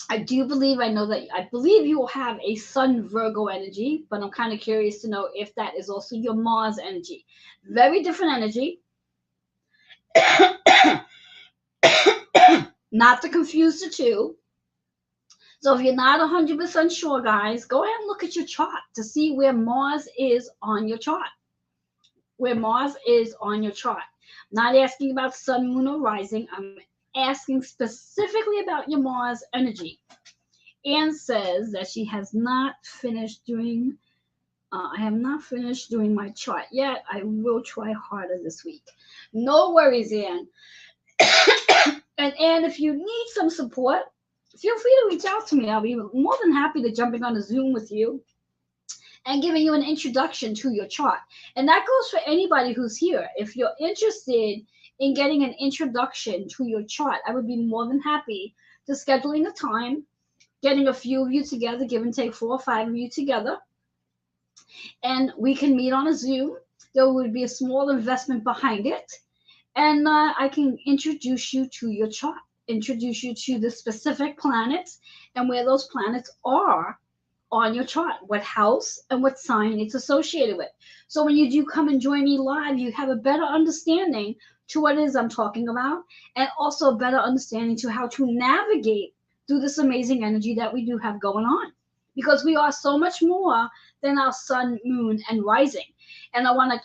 I believe you will have a Sun Virgo energy, but I'm kind of curious to know if that is also your Mars energy. Very different energy. Not to confuse the two. So if you're not 100% sure, guys, go ahead and look at your chart to see where Mars is on your chart. Where Mars is on your chart. I'm not asking about sun, moon, or rising. I'm asking specifically about your Mars energy. Anne says that she has not finished doing, I have not finished doing my chart yet. I will try harder this week. No worries, Anne. And Anne, if you need some support, feel free to reach out to me. I'll be more than happy to jumping on a Zoom with you and giving you an introduction to your chart. And that goes for anybody who's here. If you're interested in getting an introduction to your chart, I would be more than happy to scheduling a time, getting a few of you together, give and take 4 or 5 of you together, and we can meet on a Zoom. There would be a small investment behind it, and I can introduce you to your chart, introduce you to the specific planets and where those planets are on your chart, what house and what sign it's associated with. So when you do come and join me live, you have a better understanding to what it is I'm talking about, and also a better understanding to how to navigate through this amazing energy that we do have going on, because we are so much more than our sun, moon, and rising. And I want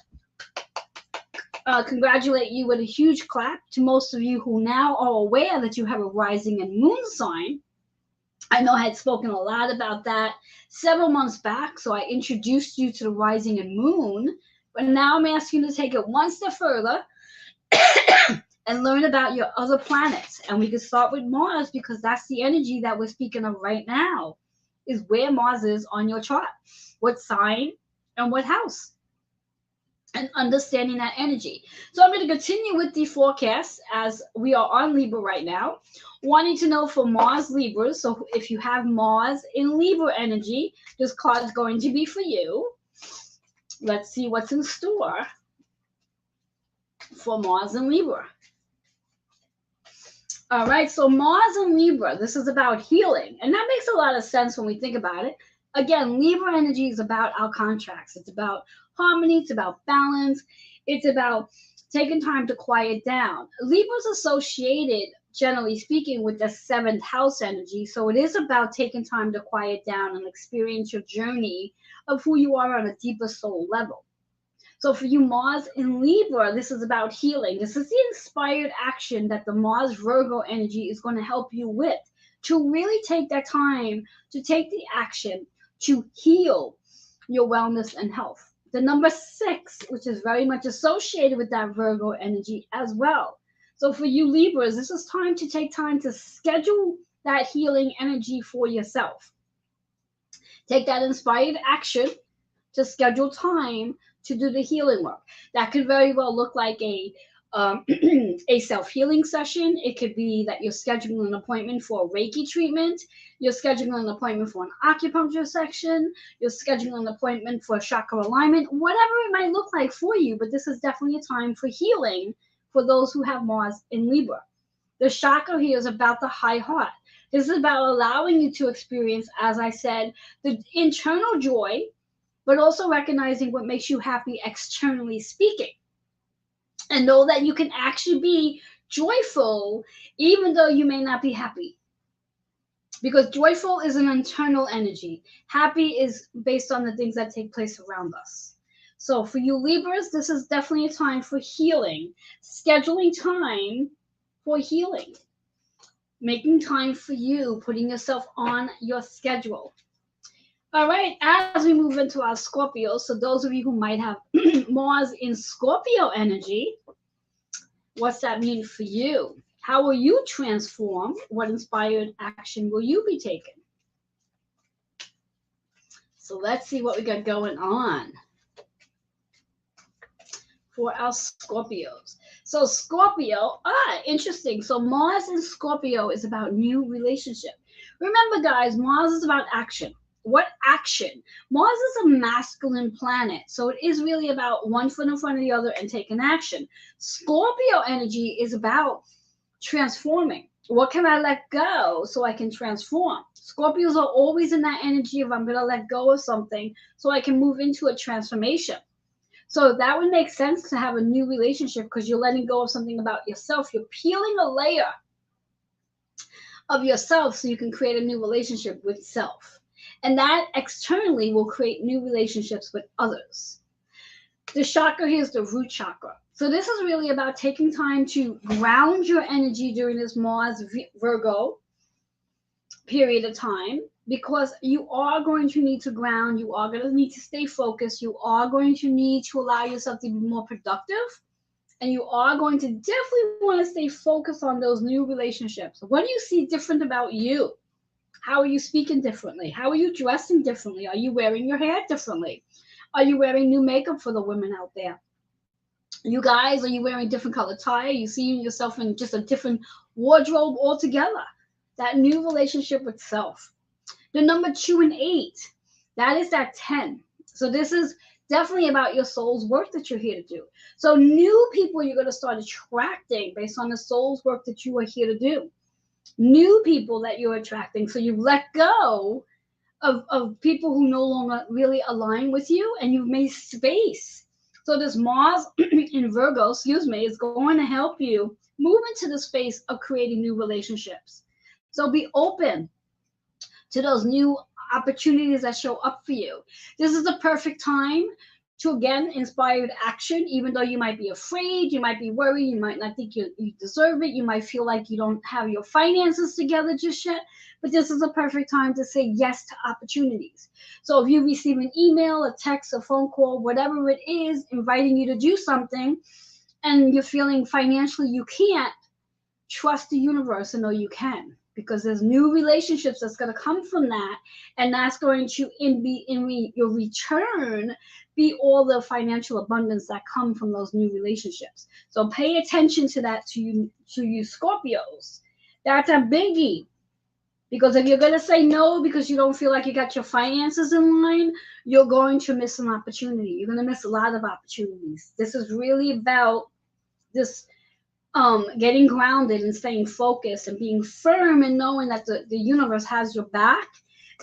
to congratulate you with a huge clap to most of you who now are aware that you have a rising and moon sign. I know I had spoken a lot about that several months back, so I introduced you to the rising and moon, but now I'm asking you to take it one step further and learn about your other planets. And we can start with Mars, because that's the energy that we're speaking of right now, is where Mars is on your chart, what sign and what house. and understanding that energy. So I'm going to continue with the forecast as we are on Libra right now. Wanting to know for Mars Libra. So if you have Mars in Libra energy, this card is going to be for you. Let's see what's in store for Mars and Libra. All right, so Mars and Libra, this is about healing. And that makes a lot of sense when we think about it. Again, Libra energy is about our contracts. It's about harmony. It's about balance. It's about taking time to quiet down. Libra's associated, generally speaking, with the seventh house energy. So it is about taking time to quiet down and experience your journey of who you are on a deeper soul level. So for you, Mars in Libra, this is about healing. This is the inspired action that the Mars Virgo energy is going to help you with, to really take that time to take the action to heal your wellness and health. The number 6, which is very much associated with that Virgo energy as well. So for you Libras, this is time to take time to schedule that healing energy for yourself. Take that inspired action to schedule time to do the healing work. That could very well look like a a self-healing session. It could be that you're scheduling an appointment for a Reiki treatment. You're scheduling an appointment for an acupuncture section. You're scheduling an appointment for a chakra alignment, whatever it might look like for you. But this is definitely a time for healing for those who have Mars in Libra. The chakra here is about the high heart. This is about allowing you to experience, as I said, the internal joy, but also recognizing what makes you happy externally speaking. And know that you can actually be joyful even though you may not be happy. Because joyful is an internal energy. Happy is based on the things that take place around us. So for you Libras, this is definitely a time for healing. Scheduling time for healing. Making time for you, putting yourself on your schedule. All right, as we move into our Scorpio, so those of you who might have Mars in Scorpio energy, what's that mean for you? How will you transform? What inspired action will you be taking? So let's see what we got going on for our Scorpios. So Scorpio, interesting. So Mars in Scorpio is about new relationship. Remember, guys, Mars is about action. What action? Mars is a masculine planet, so it is really about one foot in front of the other and taking action. Scorpio energy is about transforming. What can I let go so I can transform? Scorpios are always in that energy of I'm going to let go of something so I can move into a transformation. So that would make sense to have a new relationship because you're letting go of something about yourself. You're peeling a layer of yourself so you can create a new relationship with self. And that externally will create new relationships with others. The chakra here is the root chakra. So this is really about taking time to ground your energy during this Mars Virgo period of time, because you are going to need to ground. You are going to need to stay focused. You are going to need to allow yourself to be more productive. And you are going to definitely want to stay focused on those new relationships. What do you see different about you? How are you speaking differently? How are you dressing differently? Are you wearing your hair differently? Are you wearing new makeup for the women out there? You guys, are you wearing different color tie? Are you seeing yourself in just a different wardrobe altogether? That new relationship with self. The number 2 and 8, that is that 10. So this is definitely about your soul's work that you're here to do. So new people you're going to start attracting based on the soul's work that you are here to do. New people that you're attracting. So you've let go of people who no longer really align with you, and you've made space. So this Mars in Virgo, is going to help you move into the space of creating new relationships. So be open to those new opportunities that show up for you. This is the perfect time to, again, inspired action, even though you might be afraid, you might be worried, you might not think you deserve it, you might feel like you don't have your finances together just yet, but this is a perfect time to say yes to opportunities. So if you receive an email, a text, a phone call, whatever it is, inviting you to do something, and you're feeling financially you can't, trust the universe and know you can. because there's new relationships that's going to come from that, and that's going to your return be all the financial abundance that come from those new relationships. So pay attention to that, to you Scorpios. That's a biggie. Because if you're going to say no because you don't feel like you got your finances in line, you're going to miss an opportunity. You're going to miss a lot of opportunities. This is really about this getting grounded and staying focused and being firm and knowing that the universe has your back,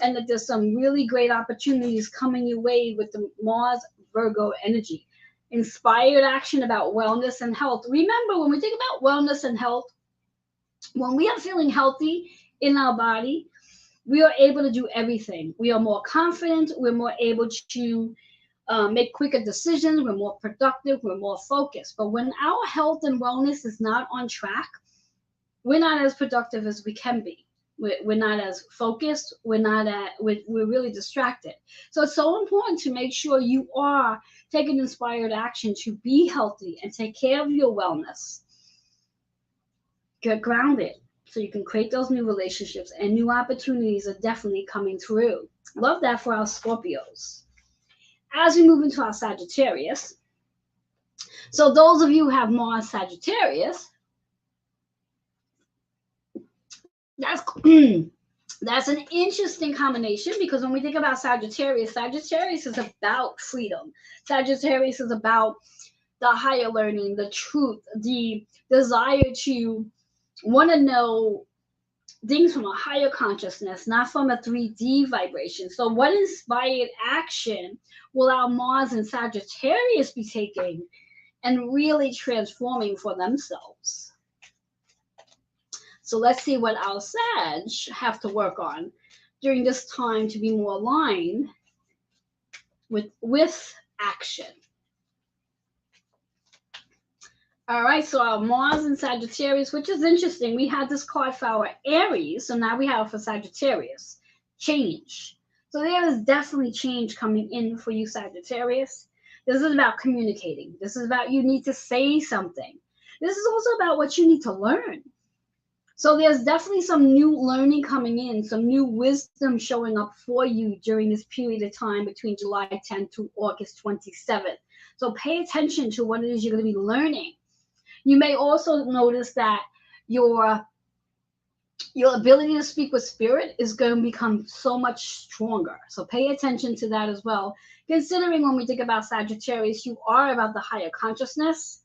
and that there's some really great opportunities coming your way with the Mars Virgo energy. Inspired action about wellness and health. Remember, when we think about wellness and health, when we are feeling healthy in our body, we are able to do everything. We are more confident. We're more able to make quicker decisions. We're more productive. We're more focused. But when our health and wellness is not on track, we're not as productive as we can be. We're not as focused. We're really distracted. So it's so important to make sure you are taking inspired action to be healthy and take care of your wellness. Get grounded so you can create those new relationships, and new opportunities are definitely coming through. Love that for our Scorpios. As we move into our Sagittarius, so those of you who have Mars Sagittarius, that's an interesting combination, because when we think about Sagittarius, Sagittarius is about freedom. Sagittarius is about the higher learning, the truth, the desire to want to know things from a higher consciousness, not from a 3D vibration. So what inspired action will our Mars and Sagittarius be taking and really transforming for themselves? So let's see what our Sag have to work on during this time to be more aligned with action. All right, so our Mars and Sagittarius, which is interesting. We had this card for our Aries, so now we have for Sagittarius, change. So there is definitely change coming in for you, Sagittarius. This is about communicating. This is about you need to say something. This is also about what you need to learn. So there's definitely some new learning coming in, some new wisdom showing up for you during this period of time between July 10th to August 27th. So pay attention to what it is you're going to be learning. You may also notice that your ability to speak with spirit is going to become so much stronger. So pay attention to that as well. Considering when we think about Sagittarius, you are about the higher consciousness.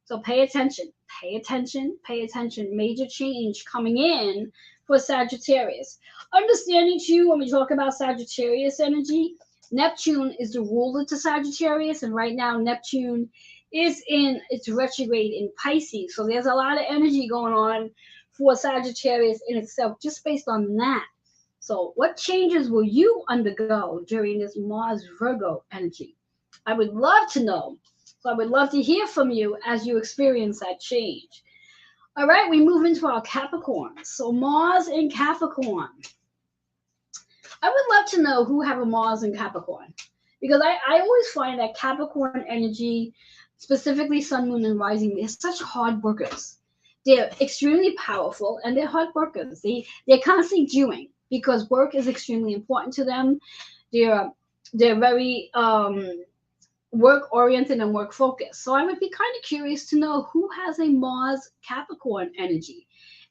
So pay attention, pay attention, pay attention. Major change coming in for Sagittarius. Understanding too, when we talk about Sagittarius energy, Neptune is the ruler to Sagittarius, and right now Neptune is in its retrograde in Pisces. So there's a lot of energy going on for Sagittarius in itself, just based on that. So what changes will you undergo during this Mars Virgo energy? I would love to know. So I would love to hear from you as you experience that change. All right, we move into our Capricorn. So Mars in Capricorn. I would love to know who have a Mars in Capricorn, because I always find that Capricorn energy, specifically Sun, Moon, and Rising, they're such hard workers. They're extremely powerful, and they're hard workers. They're constantly doing, because work is extremely important to them. They're very work-oriented and work-focused. So I would be kind of curious to know who has a Mars Capricorn energy,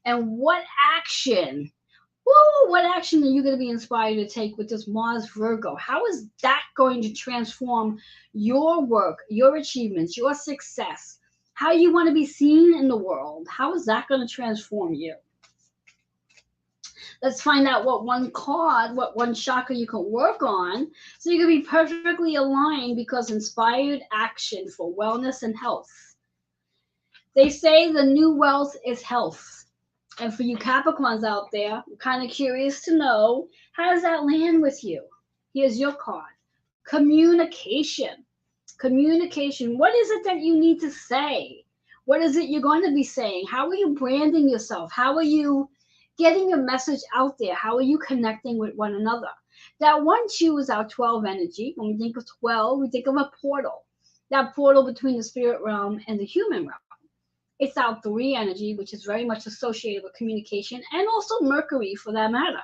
and what action are you going to be inspired to take with this Mars Virgo? How is that going to transform your work, your achievements, your success, how you want to be seen in the world? How is that going to transform you? Let's find out what one chakra you can work on, so you can be perfectly aligned, because inspired action for wellness and health. They say the new wealth is health. And for you Capricorns out there, I'm kind of curious to know, how does that land with you? Here's your card. Communication. Communication. What is it that you need to say? What is it you're going to be saying? How are you branding yourself? How are you getting your message out there? How are you connecting with one another? That 1-2 is our 12 energy. When we think of 12, we think of a portal. That portal between the spirit realm and the human realm. It's our 3 energy, which is very much associated with communication, and also Mercury for that matter.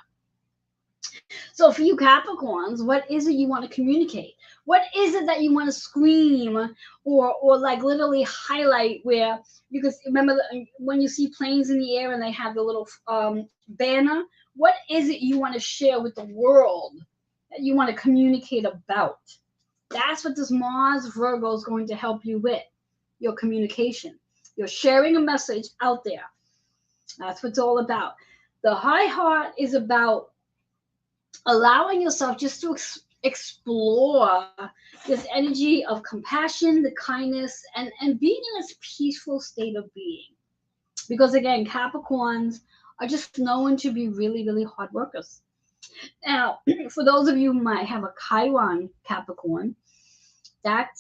So for you Capricorns, what is it you want to communicate? What is it that you want to scream or like literally highlight? Where you can remember when you see planes in the air and they have the little banner. What is it you want to share with the world that you want to communicate about? That's what this Mars Virgo is going to help you with. Your communication. You're sharing a message out there. That's what it's all about. The high heart is about allowing yourself just to explore this energy of compassion, the kindness, and being in this peaceful state of being. Because again, Capricorns are just known to be really, really hard workers. Now, for those of you who might have a Chiron Capricorn, that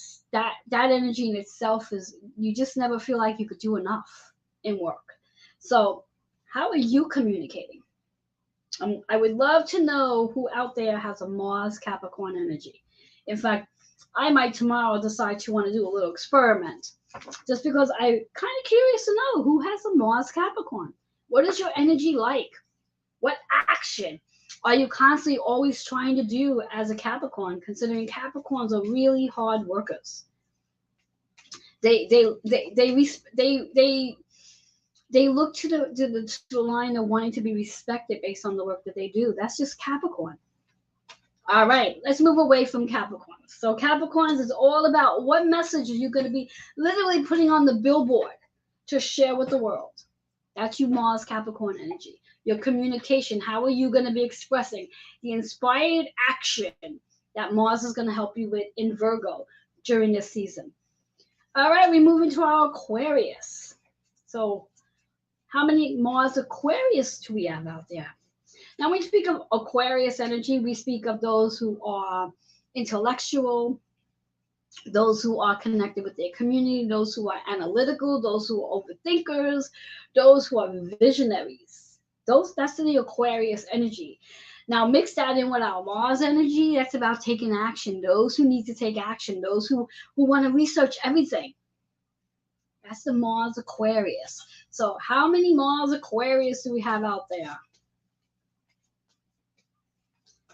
energy in itself is, you just never feel like you could do enough in work. So how are you communicating? I would love to know who out there has a Mars Capricorn energy. In fact, I might tomorrow decide to want to do a little experiment, just because I'm kind of curious to know who has a Mars Capricorn. What is your energy like? What action are you constantly always trying to do as a Capricorn, considering Capricorns are really hard workers? They look to the line of wanting to be respected based on the work that they do. That's just Capricorn. All right, let's move away from Capricorns. So Capricorns is all about what message are you going to be literally putting on the billboard to share with the world. That's you Mars Capricorn energy. Your communication, how are you going to be expressing the inspired action that Mars is going to help you with in Virgo during this season. All right, we move into our Aquarius. So how many Mars Aquarius do we have out there? Now, when we speak of Aquarius energy, we speak of those who are intellectual, those who are connected with their community, those who are analytical, those who are overthinkers, those who are visionaries. That's the Aquarius energy. Now, mix that in with our Mars energy. That's about taking action. Those who need to take action, those who want to research everything. That's the Mars Aquarius. So how many Mars Aquarius do we have out there?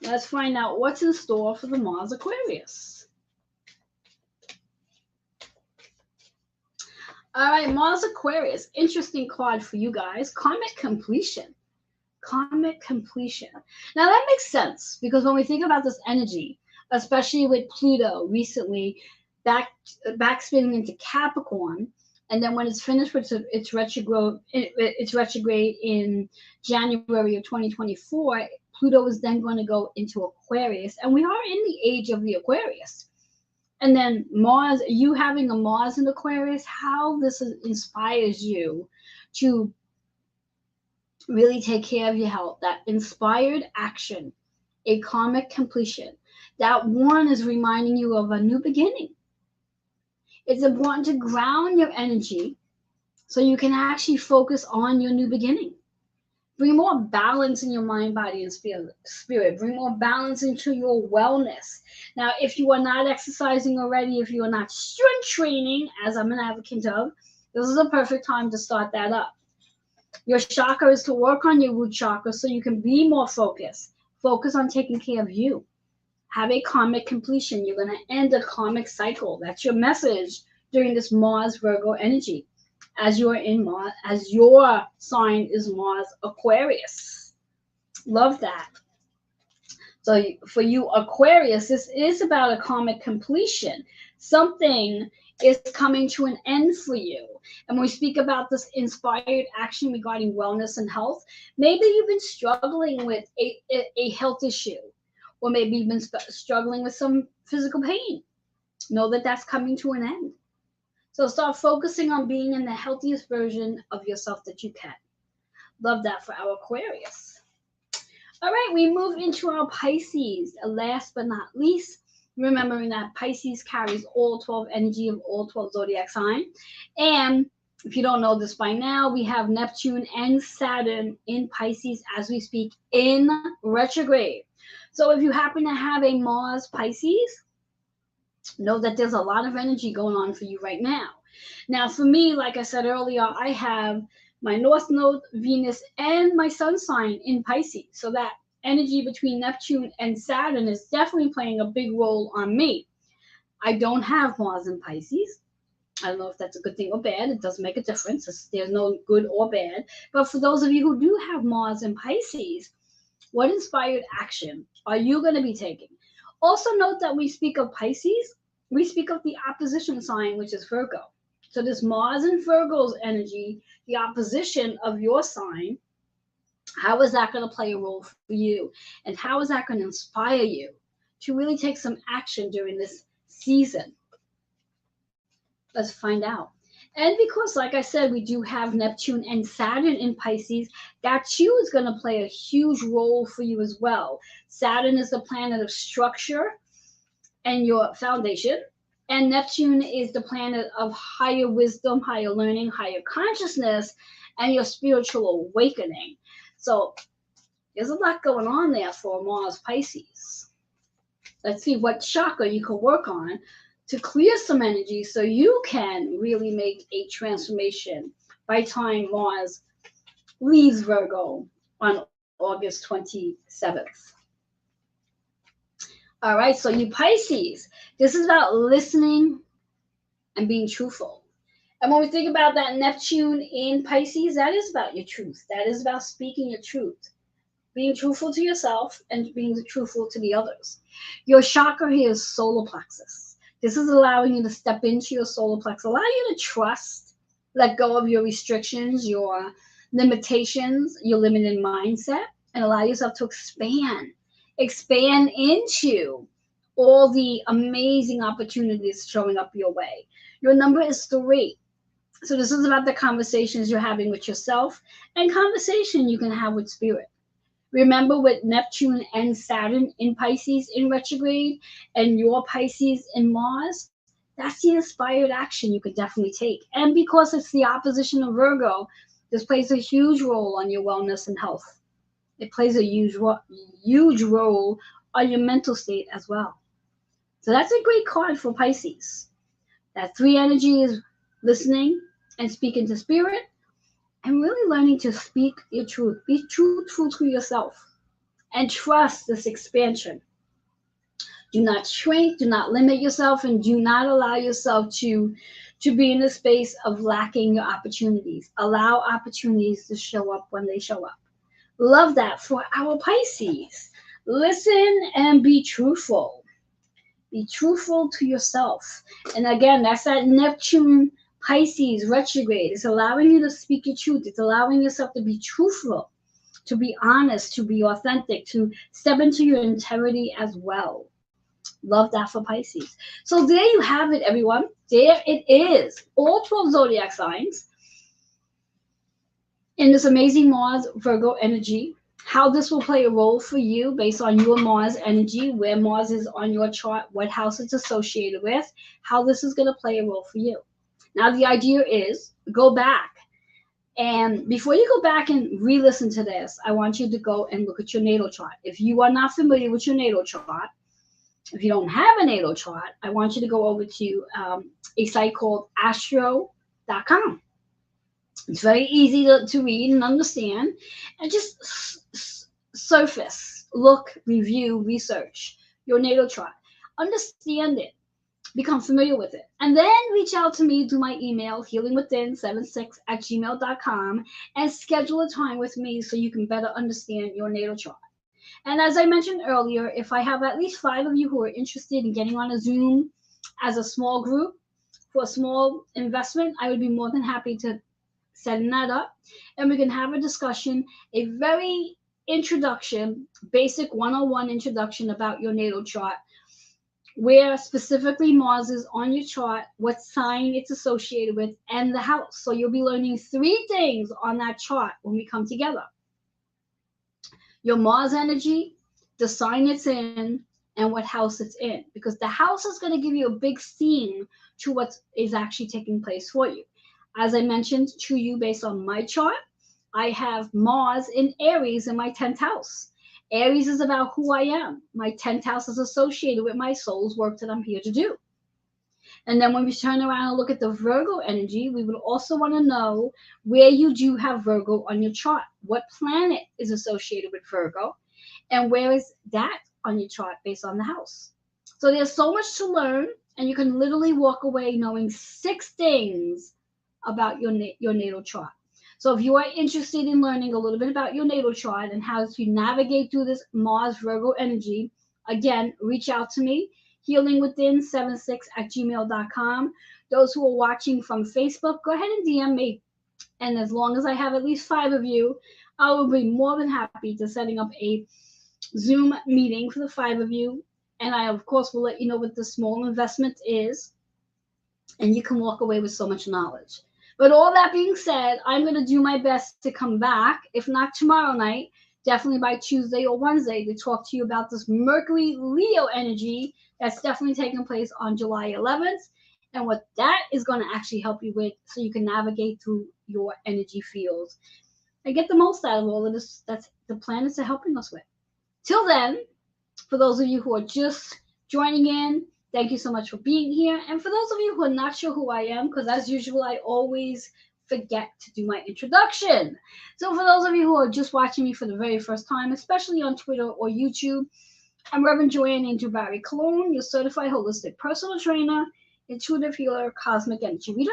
Let's find out what's in store for the Mars Aquarius. All right, Mars Aquarius. Interesting card for you guys. Karmic completion. Karmic completion. Now that makes sense, because when we think about this energy, especially with Pluto recently backspinning into Capricorn, and then when it's finished with its retrograde in January of 2024, Pluto is then going to go into Aquarius, and we are in the age of the Aquarius. And then Mars, you having a Mars in Aquarius, how this inspires you to really take care of your health. That inspired action, a karmic completion. That one is reminding you of a new beginning. It's important to ground your energy so you can actually focus on your new beginning. Bring more balance in your mind, body, and spirit. Bring more balance into your wellness. Now, if you are not exercising already, if you are not strength training, as I'm an advocate of, this is a perfect time to start that up. Your chakra is to work on your root chakra so you can be more focused. Focus on taking care of you. Have a karmic completion. You're going to end a karmic cycle. That's your message during this Mars Virgo energy, as you're in Mars, as your sign is Mars Aquarius. Love that. So for you Aquarius, this is about a karmic completion. Something is coming to an end for you. And when we speak about this inspired action regarding wellness and health, maybe you've been struggling with a health issue, or maybe you've been struggling with some physical pain. Know that that's coming to an end. So start focusing on being in the healthiest version of yourself that you can. Love that for our Aquarius. All right, we move into our Pisces. Last but not least, remembering that Pisces carries all 12 energy of all 12 zodiac signs. And if you don't know this by now, we have Neptune and Saturn in Pisces as we speak in retrograde. So if you happen to have a Mars Pisces, know that there's a lot of energy going on for you right now. Now, for me, like I said earlier, I have my North Node, Venus, and my Sun sign in Pisces. So that energy between Neptune and Saturn is definitely playing a big role on me. I don't have Mars in Pisces. I don't know if that's a good thing or bad. It doesn't make a difference. There's no good or bad. But for those of you who do have Mars in Pisces, what inspired action are you going to be taking? Also, note that we speak of Pisces, we speak of the opposition sign, which is Virgo. So, this Mars and Virgo's energy, the opposition of your sign, how is that going to play a role for you? And how is that going to inspire you to really take some action during this season? Let's find out. And because, like I said, we do have Neptune and Saturn in Pisces, that too is going to play a huge role for you as well. Saturn is the planet of structure and your foundation, and Neptune is the planet of higher wisdom, higher learning, higher consciousness, and your spiritual awakening. So there's a lot going on there for Mars Pisces. Let's see what chakra you can work on to clear some energy so you can really make a transformation by time Mars leaves Virgo on August 27th. All right, so you Pisces, this is about listening and being truthful. And when we think about that Neptune in Pisces, that is about your truth. That is about speaking your truth, being truthful to yourself and being truthful to the others. Your chakra here is solar plexus. This is allowing you to step into your solar plexus, allow you to trust, let go of your restrictions, your limitations, your limited mindset, and allow yourself to expand into all the amazing opportunities showing up your way. Your number is 3. So this is about the conversations you're having with yourself and conversation you can have with spirit. Remember, with Neptune and Saturn in Pisces in retrograde and your Pisces in Mars, that's the inspired action you could definitely take. And because it's the opposition of Virgo, this plays a huge role on your wellness and health. It plays a huge role on your mental state as well. So that's a great card for Pisces. That 3 energy is listening and speaking to spirit, and really learning to speak your truth. Be truthful to yourself and trust this expansion. Do not shrink, do not limit yourself, and do not allow yourself to be in a space of lacking your opportunities. Allow opportunities to show up when they show up. Love that for our Pisces. Listen and be truthful. Be truthful to yourself. And again, that's that Neptune Pisces retrograde. It's allowing you to speak your truth. It's allowing yourself to be truthful, to be honest, to be authentic, to step into your integrity as well. Love that for Pisces. So there you have it, everyone. There it is. All 12 zodiac signs in this amazing Mars Virgo energy. How this will play a role for you based on your Mars energy, where Mars is on your chart, what house it's associated with, how this is going to play a role for you. Now, the idea is go back. And before you go back and re-listen to this, I want you to go and look at your natal chart. If you are not familiar with your natal chart, if you don't have a natal chart, I want you to go over to a site called astro.com. It's very easy to read and understand, and just surface, look, review, research your natal chart. Understand it. Become familiar with it. And then reach out to me through my email, healingwithin76@gmail.com, and schedule a time with me so you can better understand your natal chart. And as I mentioned earlier, if I have at least 5 of you who are interested in getting on a Zoom as a small group for a small investment, I would be more than happy to setting that up, and we can have a discussion, a very basic 101 introduction about your natal chart, where specifically Mars is on your chart, what sign it's associated with, and the house. So you'll be learning 3 things on that chart when we come together. Your Mars energy, the sign it's in, and what house it's in. Because the house is going to give you a big theme to what is actually taking place for you. As I mentioned to you based on my chart, I have Mars in Aries in my 10th house. Aries is about who I am. My 10th house is associated with my soul's work that I'm here to do. And then when we turn around and look at the Virgo energy, we would also want to know where you do have Virgo on your chart. What planet is associated with Virgo? And where is that on your chart based on the house? So there's so much to learn, and you can literally walk away knowing 6 things about your natal chart. So if you are interested in learning a little bit about your natal chart and how to navigate through this Mars Virgo energy, again, reach out to me, healingwithin76@gmail.com. Those who are watching from Facebook, go ahead and DM me. And as long as I have at least 5 of you, I will be more than happy to setting up a Zoom meeting for the 5 of you. And I, of course, will let you know what the small investment is. And you can walk away with so much knowledge. But all that being said, I'm going to do my best to come back, if not tomorrow night, definitely by Tuesday or Wednesday, to talk to you about this Mercury Leo energy that's definitely taking place on July 11th and what that is going to actually help you with so you can navigate through your energy fields and get the most out of all of this that's the planets are helping us with. Till then, for those of you who are just joining in, thank you so much for being here. And for those of you who are not sure who I am, because as usual, I always forget to do my introduction. So for those of you who are just watching me for the very first time, especially on Twitter or YouTube, I'm Reverend Joanne Angel Barry Cologne, your certified holistic personal trainer, intuitive healer, cosmic energy reader,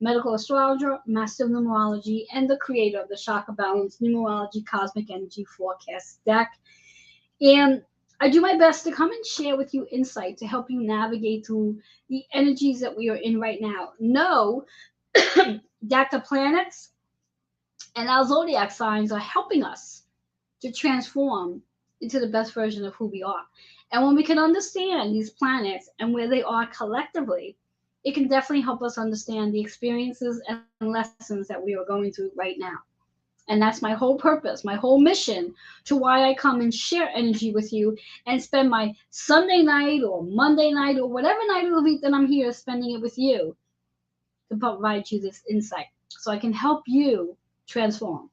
medical astrologer, master of numerology, and the creator of the Chakra Balance Numerology Cosmic Energy Forecast deck. And I do my best to come and share with you insight to help you navigate through the energies that we are in right now. Know that the planets and our zodiac signs are helping us to transform into the best version of who we are. And when we can understand these planets and where they are collectively, it can definitely help us understand the experiences and lessons that we are going through right now. And that's my whole purpose, my whole mission to why I come and share energy with you and spend my Sunday night or Monday night or whatever night of the week that I'm here spending it with you to provide you this insight so I can help you transform.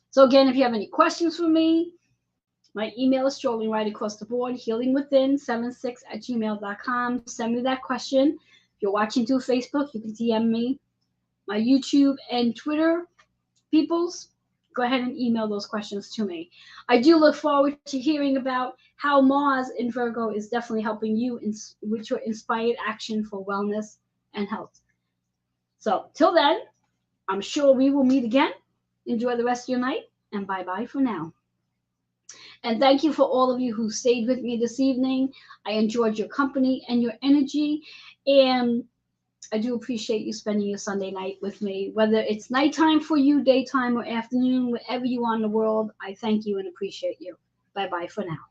So again, if you have any questions for me, my email is strolling right across the board, healingwithin76@gmail.com. Send me that question. If you're watching through Facebook, you can DM me. My YouTube and Twitter peoples, go ahead and email those questions to me. I do look forward to hearing about how Mars in Virgo is definitely helping you with your inspired action for wellness and health. So till then, I'm sure we will meet again. Enjoy the rest of your night, and bye-bye for now. And thank you for all of you who stayed with me this evening. I enjoyed your company and your energy, and I do appreciate you spending your Sunday night with me. Whether it's nighttime for you, daytime, or afternoon, wherever you are in the world, I thank you and appreciate you. Bye-bye for now.